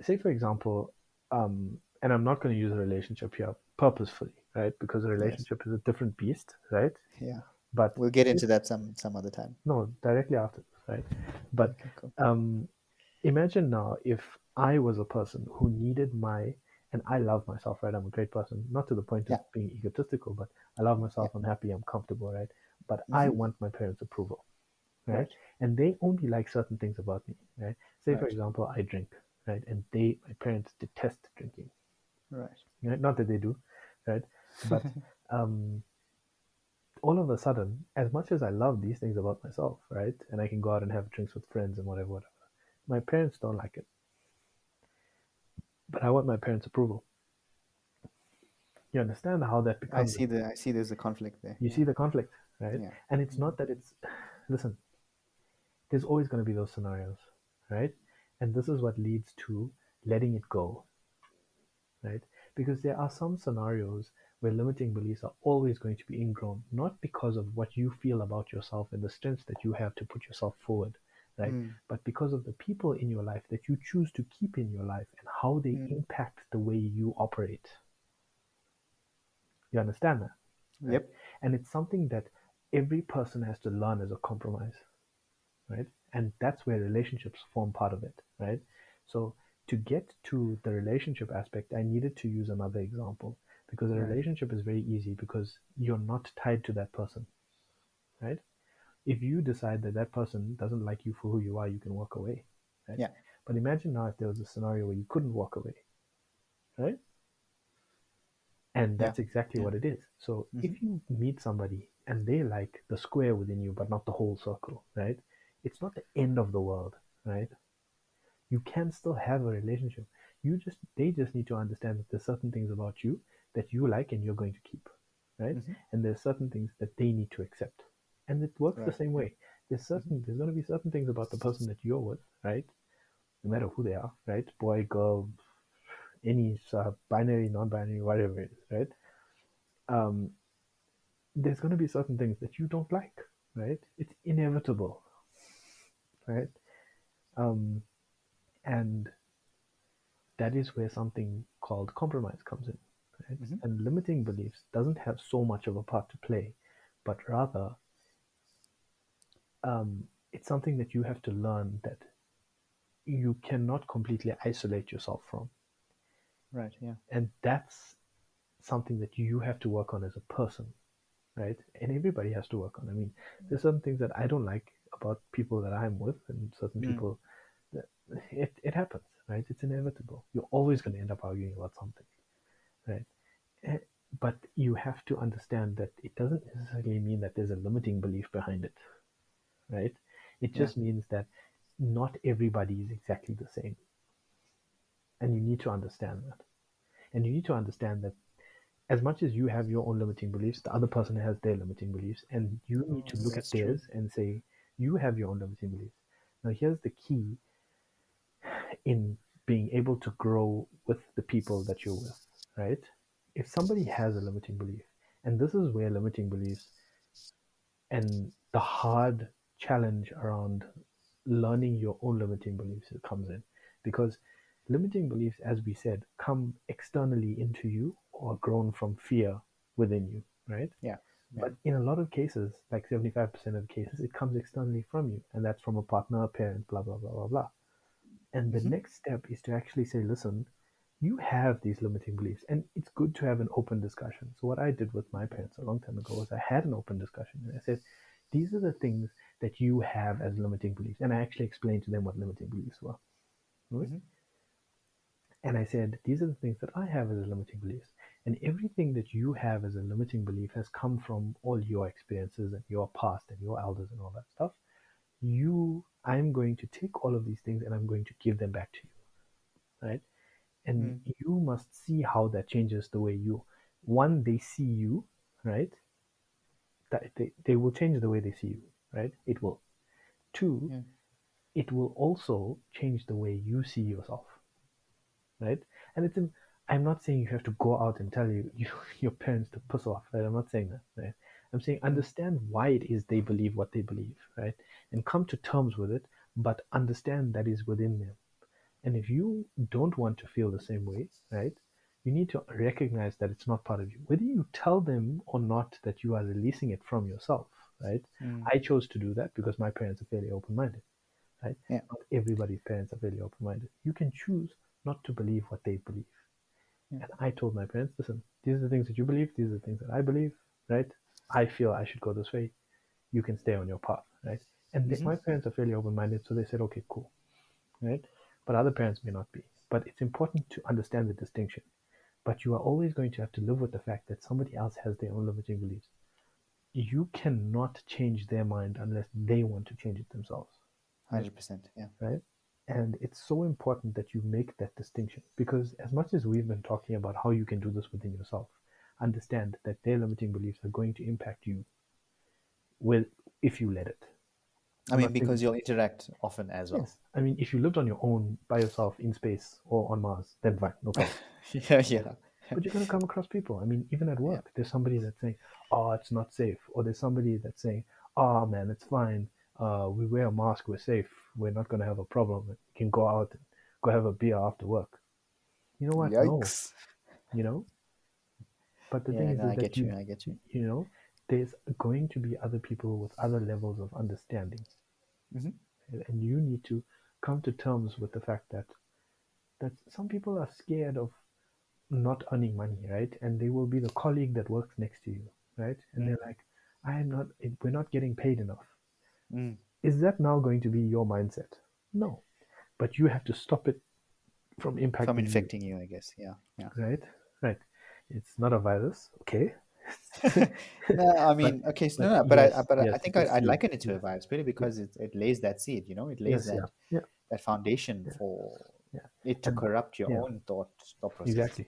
say for example, and I'm not going to use a relationship here purposefully, right? Because a yes. relationship is a different beast, right? Yeah. But We'll get say, into that some other time. no, directly after this, right? But Okay, cool. um, imagine now if I was a person who needed and I love myself, right? I'm a great person, not to the point of Yeah. being egotistical, but I love Yeah. myself, I'm happy, I'm comfortable, right? But I Mm-hmm. want my parents' approval, right? Right. And they only like certain things about me, right? Say, for Right. example, I drink, right? And my parents detest drinking, Right. right? Not that they do, right? But um, all of a sudden, as much as I love these things about myself, right? And I can go out and have drinks with friends and whatever, whatever. My parents don't like it, but I want my parents' approval. You understand how that becomes? I see there's a conflict there. You Yeah. see the conflict, right? Yeah. And it's not that it's, listen, there's always going to be those scenarios, right? And this is what leads to letting it go, right? Because there are some scenarios where limiting beliefs are always going to be ingrown, not because of what you feel about yourself and the strengths that you have to put yourself forward, right? Mm. But because of the people in your life that you choose to keep in your life and how they Mm. impact the way you operate. You understand that, right? Yep. And it's something that every person has to learn as a compromise, right? And that's where relationships form part of it, right? So to get to the relationship aspect, I needed to use another example because a Right. relationship is very easy because you're not tied to that person, right? If you decide that that person doesn't like you for who you are, you can walk away, right? Yeah. But imagine now if there was a scenario where you couldn't walk away, right? And Yeah. that's exactly Yeah. what it is. So Mm-hmm. if you meet somebody and they like the square within you, but not the whole circle, right? It's not the end of the world, right? You can still have a relationship. They just need to understand that there's certain things about you that you like and you're going to keep, right? Mm-hmm. And there's certain things that they need to accept. And it works the Right. same way. Mm-hmm. There's going to be certain things about the person that you're with, right? No matter who they are, right? Boy, girl, any binary, non-binary, whatever it is, right? Um, there's going to be certain things that you don't like, right? It's inevitable, right? Um, and that is where something called compromise comes in, right? Mm-hmm. And limiting beliefs doesn't have so much of a part to play, but rather it's something that you have to learn that you cannot completely isolate yourself from. Right. Yeah. And that's something that you have to work on as a person, right? And everybody has to work on. I mean, there's some things that I don't like about people that I'm with, and certain people that it happens, right? It's inevitable. You're always going to end up arguing about something, right? Eh, But you have to understand that it doesn't necessarily mean that there's a limiting belief behind it, right? It Yeah. just means that not everybody is exactly the same. And you need to understand that. And you need to understand that as much as you have your own limiting beliefs, the other person has their limiting beliefs, and you need to look at That's true. theirs and say, you have your own limiting beliefs. Now, here's the key in being able to grow with the people that you're with, right? If somebody has a limiting belief, and this is where limiting beliefs and the hard challenge around learning your own limiting beliefs comes in, because limiting beliefs, as we said, come externally into you or grown from fear within you, right? Yeah. Yeah. But in a lot of cases, like 75% of cases, it comes externally from you, and that's from a partner, a parent, blah blah blah blah blah. And the next step is to actually say, listen, you have these limiting beliefs, and it's good to have an open discussion. So what I did with my parents a long time ago was I had an open discussion, and I said, these are the things that you have as limiting beliefs, and I actually explained to them what limiting beliefs were, right? And I said, these are the things that I have as a limiting beliefs, and everything that you have as a limiting belief has come from all your experiences and your past and your elders and all that stuff. I'm going to take all of these things and I'm going to give them back to you, right? And you must see how that changes the way they see you, right? That they will change the way they see you, right? It will. Two, Yeah. it will also change the way you see yourself, right? And I'm not saying you have to go out and tell your parents to piss off, right? I'm not saying that, right? I'm saying understand why it is they believe what they believe, right? And come to terms with it, but understand that is within them. And if you don't want to feel the same way, right, you need to recognize that it's not part of you. Whether you tell them or not that you are releasing it from yourself, right? I chose to do that because my parents are fairly open-minded, right? Yeah. Not everybody's parents are fairly open-minded. You can choose not to believe what they believe. And I told my parents, listen, these are the things that you believe, these are the things that I believe, right? I feel I should go this way. You can stay on your path, right? And my parents are fairly open-minded, so they said, okay, cool, right? But other parents may not be. But it's important to understand the distinction. But you are always going to have to live with the fact that somebody else has their own limiting beliefs. You cannot change their mind unless they want to change it themselves. 100%. Yeah. Right? And it's so important that you make that distinction, because as much as we've been talking about how you can do this within yourself, understand that their limiting beliefs are going to impact you if you let it. I mean, because you'll interact often as well. Yes. I mean, if you lived on your own by yourself in space or on Mars, then fine, no problem. Yeah. But you're going to come across people. I mean, even at work, there's somebody that's saying, oh, it's not safe. Or there's somebody that's saying, oh, man, it's fine. We wear a mask. We're safe. We're not going to have a problem. We can go out and go have a beer after work. You know what? Yikes. No. You know? But the thing is I that get you. I get you. You know, there's going to be other people with other levels of understanding. And you need to come to terms with the fact that some people are scared of not earning money, right? And they will be the colleague that works next to you, right? And they're like, we're not getting paid enough. Is that now going to be your mindset? No. But you have to stop it from impacting From infecting you, I guess. Yeah. Right? Right. It's not a virus, okay? No, I mean, okay, so no, but yes, I think I'd liken it to a virus, really, because it lays that seed, it lays that foundation for it to corrupt your own thought process. Exactly.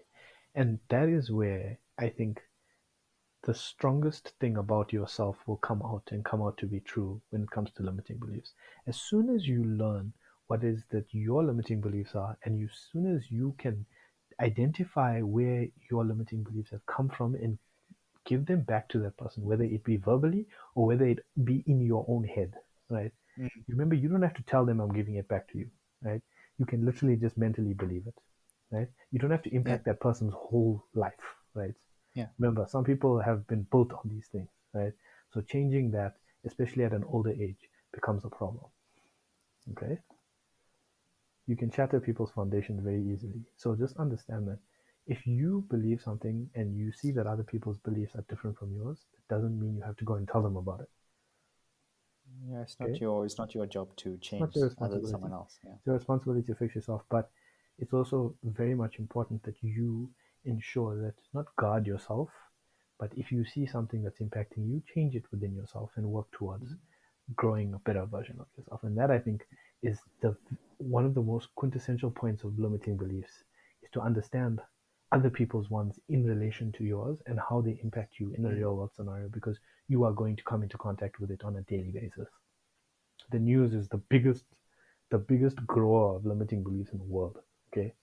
And that is where I think the strongest thing about yourself will come out to be true when it comes to limiting beliefs. As soon as you learn what is that your limiting beliefs are, and as soon as you can identify where your limiting beliefs have come from and give them back to that person, whether it be verbally or whether it be in your own head, right? Remember, you don't have to tell them I'm giving it back to you, right? You can literally just mentally believe it, right? You don't have to impact that person's whole life, right? Yeah. Remember, some people have been built on these things, right? So changing that, especially at an older age, becomes a problem. Okay? You can shatter people's foundations very easily. So just understand that if you believe something and you see that other people's beliefs are different from yours, it doesn't mean you have to go and tell them about it. Yeah, it's Okay? not your job to It's not change your someone responsibility. else. Yeah. It's your responsibility to fix yourself, but it's also very much important that you ensure that not guard yourself, but if you see something that's impacting you, change it within yourself and work towards growing a better version of yourself. And that, I think, is the one of the most quintessential points of limiting beliefs, is to understand other people's ones in relation to yours and how they impact you in a real world scenario, because you are going to come into contact with it on a daily basis. The news is the biggest grower of limiting beliefs in the world. Okay,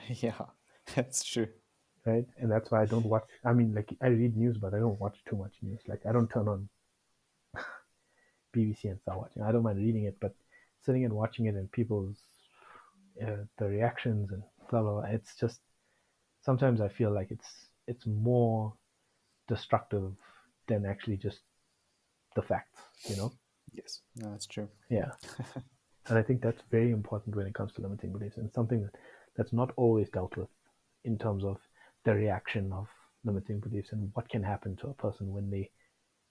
Yeah, that's true. right? And that's why I don't watch. I mean, like, I read news, but I don't watch too much news. Like, I don't turn on BBC and start watching. I don't mind reading it, but sitting and watching it and people's the reactions and blah blah blah, it's just sometimes I feel like it's more destructive than actually just the facts. Yes, no, that's true. Yeah. And I think that's very important when it comes to limiting beliefs, and something that's not always dealt with in terms of the reaction of limiting beliefs and what can happen to a person when they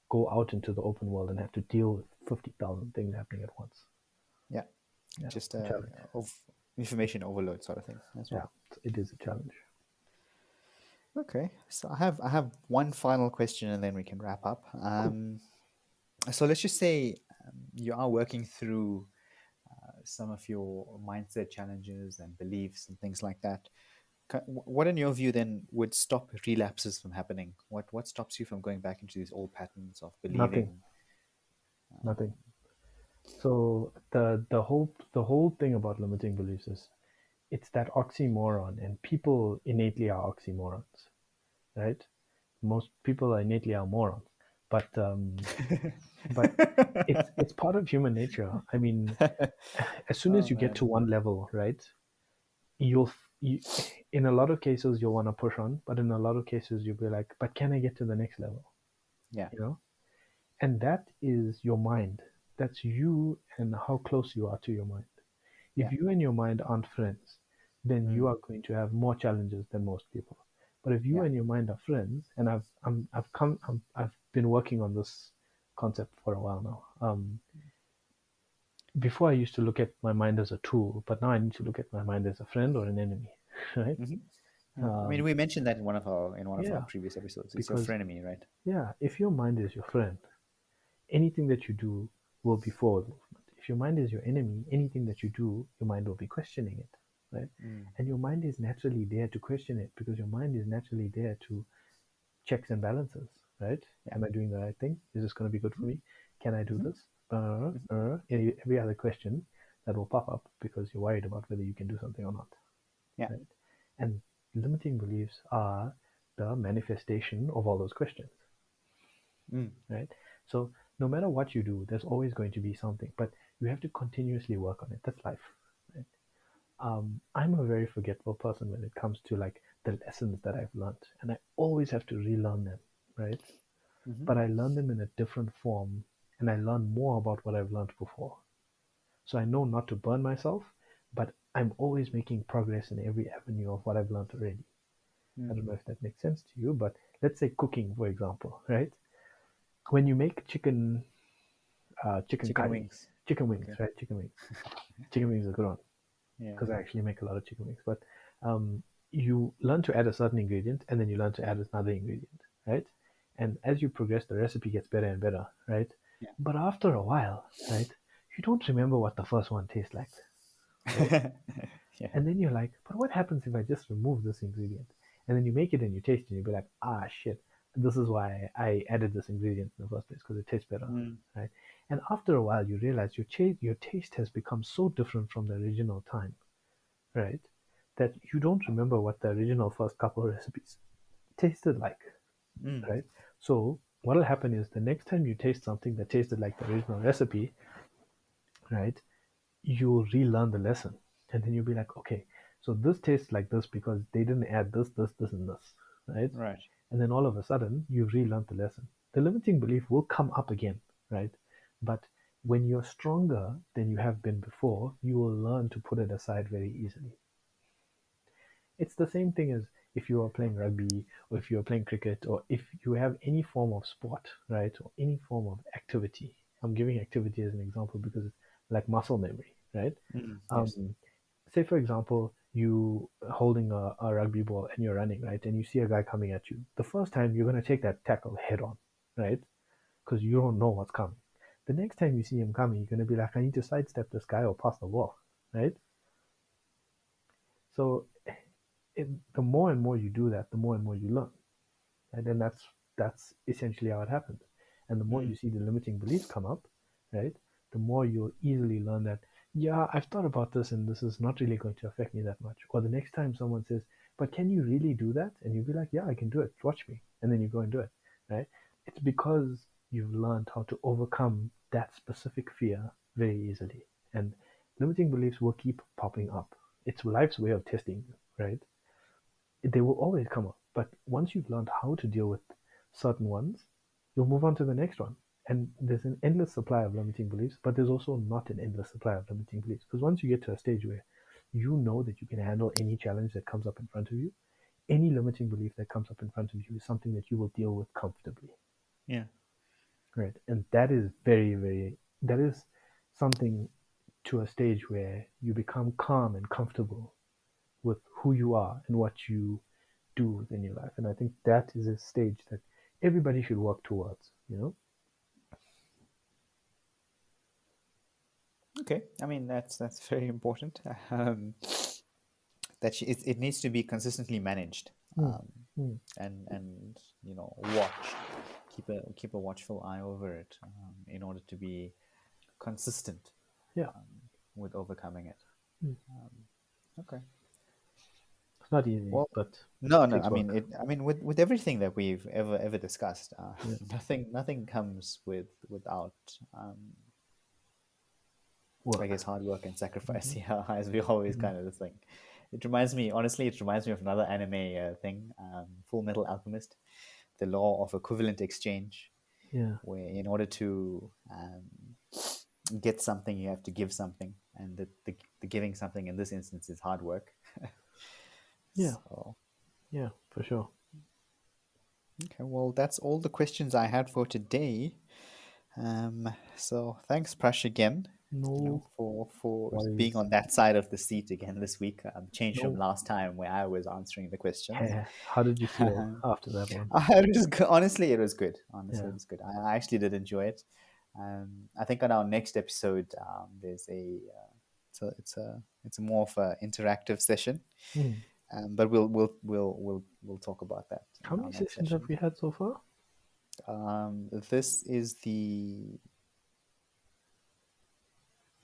go out into the open world and have to deal with 50,000 things happening at once. Yeah, Yeah, just a challenge. information overload sort of thing as well. Yeah, it is a challenge. Okay, so I have one final question, and then we can wrap up. So let's just say you are working through some of your mindset challenges and beliefs and things like that. What, in your view, then would stop relapses from happening? What stops you from going back into these old patterns of Nothing. believing? Nothing. So the whole thing about limiting beliefs is it's that oxymoron, and people innately are oxymorons, right? Most people innately are morons, but it's part of human nature. I mean, as soon as Oh you get man. to one level, right, you in a lot of cases you'll want to push on, but in a lot of cases you'll be like, but can I get to the next level? Yeah. And that is your mind. That's you and how close you are to your mind. If Yeah. you and your mind aren't friends, then you Mm. are going to have more challenges than most people. But if you Yeah. and your mind are friends, and I've been working on this concept for a while now. Before I used to look at my mind as a tool, but now I need to look at my mind as a friend or an enemy, right? Hmm. Yeah. I mean, Um, we mentioned that in one of our yeah, previous episodes. It's your because frenemy, right? yeah, if your mind is your friend, anything that you do will be forward movement. If your mind is your enemy, anything that you do, your mind will be questioning it, right? Mm. And your mind is naturally there to question it, because your mind is naturally there to checks and balances, right? Yeah. Am I doing the right thing? Is this going to be good for me? Can I do Mm-hmm. this? Every other question that will pop up because you're worried about whether you can do something or not, Yeah. right? And limiting beliefs are the manifestation of all those questions, Mm. right? So no matter what you do, there's always going to be something, but you have to continuously work on it. That's life, right? I'm a very forgetful person when it comes to like the lessons that I've learned, and I always have to relearn them, right? Mm-hmm. But I learn them in a different form, and I learn more about what I've learned before. So I know not to burn myself, but I'm always making progress in every avenue of what I've learned already. I don't know if that makes sense to you, but let's say cooking, for example, right? When you make chicken Chicken curry, wings. chicken wings, Okay. right? Chicken wings is a good one, Yeah. because I actually make a lot of chicken wings. But you learn to add a certain ingredient, and then you learn to add another ingredient, right? And as you progress, the recipe gets better and better, right? Yeah. But after a while, right, you don't remember what the first one tastes like, right? Yeah. And then you're like, but what happens if I just remove this ingredient? And then you make it and you taste it, and you'll be like, ah, shit, this is why I added this ingredient in the first place, because it tastes better, Mm. right? And after a while, you realize your taste has become so different from the original time, right? That you don't remember what the original first couple of recipes tasted like, Mm. right? So what will happen is the next time you taste something that tasted like the original recipe, right, you'll relearn the lesson, and then you'll be like, okay, so this tastes like this because they didn't add this, and this, right? Right. And then all of a sudden, you've relearned the lesson. The limiting belief will come up again, right? But when you're stronger than you have been before, you will learn to put it aside very easily. It's the same thing as if you are playing rugby or if you are playing cricket or if you have any form of sport, right? Or any form of activity. I'm giving activity as an example because it's like muscle memory, right? Yes. Say for example, you holding a rugby ball and you're running, right? And you see a guy coming at you. The first time you're going to take that tackle head on, right? Because you don't know what's coming. The next time you see him coming, you're going to be like, I need to sidestep this guy or pass the ball, right? So the more and more you do that, the more and more you learn. And then that's essentially how it happens. And the more you see the limiting beliefs come up, right, the more you'll easily learn that, yeah, I've thought about this and this is not really going to affect me that much. Or the next time someone says, but can you really do that? And you'll be like, yeah, I can do it. Watch me. And then you go and do it, right? It's because you've learned how to overcome that specific fear very easily. And limiting beliefs will keep popping up. It's life's way of testing you, right? They will always come up. But once you've learned how to deal with certain ones, you'll move on to the next one. And there's an endless supply of limiting beliefs, but there's also not an endless supply of limiting beliefs. Because once you get to a stage where you know that you can handle any challenge that comes up in front of you, any limiting belief that comes up in front of you is something that you will deal with comfortably. Yeah. Right. And that is very, very, that is something to a stage where you become calm and comfortable with who you are and what you do within your life. And I think that is a stage that everybody should work towards, you know? Okay. I mean, that's very important. That it needs to be consistently managed, and watch, keep a watchful eye over it, in order to be consistent, Yeah. with overcoming it. Okay. It's not easy, Well, but no. it takes I mean, work. with everything that we've ever discussed, nothing comes without, Work. I guess, hard work and sacrifice. Yeah, as we always kind of this thing. It reminds me of another anime thing, Full Metal Alchemist, the law of equivalent exchange, Yeah. where in order to get something, you have to give something, and the giving something in this instance is hard work. Yeah. So, Yeah, for sure. okay, well, that's all the questions I had for today. So thanks, Prash, again. No For being worries. on that side of the seat again this week. Changed from No. last time where I was answering the questions. How did you feel after that one? Honestly, it was good. Yeah. It was good. I actually did enjoy it. I think on our next episode, there's so it's a more of an interactive session. But we'll talk about that How in our many next sessions session. have we had so far? This is the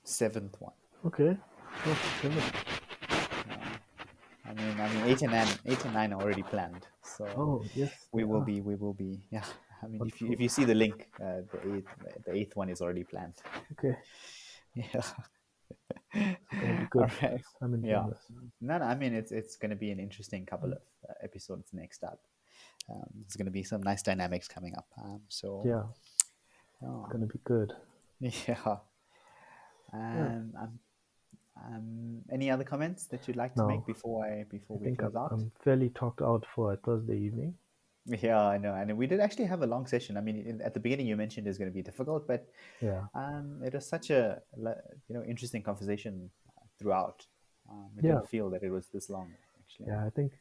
7th one. Okay. Oh, 7. I mean, 8 and 9 are already planned. So Oh, yes. we they will are. be. Yeah. I mean, if Wonderful. you see the link, the eighth one is already planned. Okay. Yeah. It's going to be All good. right. I'm Yeah. enjoying this. No. I mean, it's going to be an interesting couple of episodes next up. There's going to be some nice dynamics coming up. So Yeah. yeah. It's going to be good. Yeah. Yeah. Any other comments that you'd like to No. make before I we think close out? I'm fairly talked out for a Thursday evening. Yeah, I know, and we did actually have a long session. I mean, at the beginning you mentioned it's going to be difficult, but Yeah. it was such a interesting conversation throughout. I Yeah. didn't feel that it was this long, actually. Yeah. I think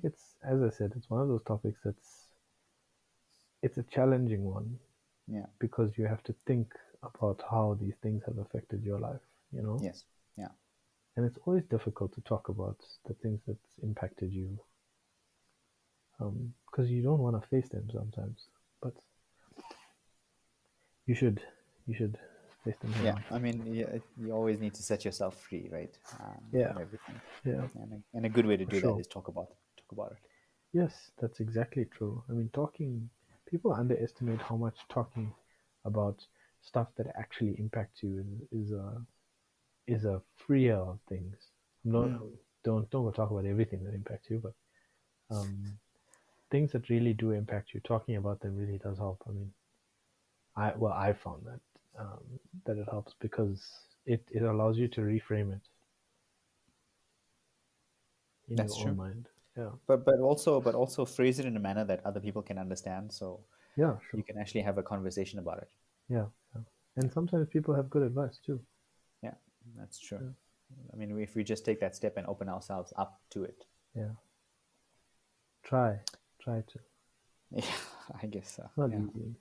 it's, as I said, it's one of those topics it's a challenging one. Yeah. Because you have to think about how these things have affected your life, you know? Yes. Yeah. And it's always difficult to talk about the things that's impacted you. Because you don't want to face them sometimes. But you should face them head Yeah. on. I mean, you always need to set yourself free, right? Yeah. From everything. Yeah. And a good way to do sure. that is talk about it. Yes, that's exactly true. I mean, people underestimate how much talking about stuff that actually impacts you is a freer of things. Don't go talk about everything that impacts you, but things that really do impact you, talking about them really does help. I mean, I found that that it helps because it allows you to reframe it in That's your own true. mind. Yeah, But also phrase it in a manner that other people can understand, so yeah, you sure. can actually have a conversation about it. Yeah, yeah. And sometimes people have good advice too. Yeah, that's true. Yeah, I mean, if we just take that step and open ourselves up to it. yeah. Try, try to. Yeah, I guess so. Not Yeah. easy.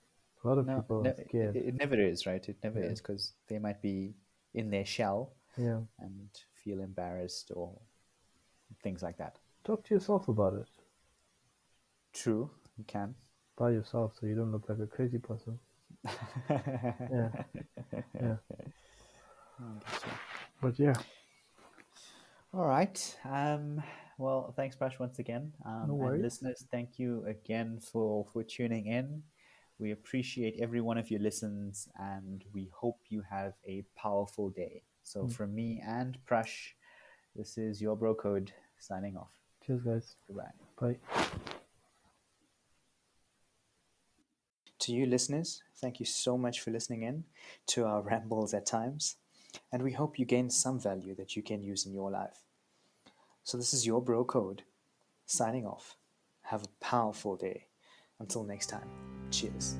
A lot of No, people no, are scared. it never is, right? It never Yeah, is because they might be in their shell yeah. and feel embarrassed or things like that. Talk to yourself about it True, you can. by yourself, so you don't look like a crazy person. Yeah, yeah. I get you. But yeah, All right. Well, thanks, Prash, once again. no And worries. listeners, thank you again for tuning in. We appreciate every one of your listens, and we hope you have a powerful day. So, Mm. from me and Prash, this is your bro code signing off. Cheers, guys. Goodbye. Bye. To you listeners, thank you so much for listening in to our rambles at times, and we hope you gain some value that you can use in your life. So, this is your bro code signing off. Have a powerful day. Until next time, cheers.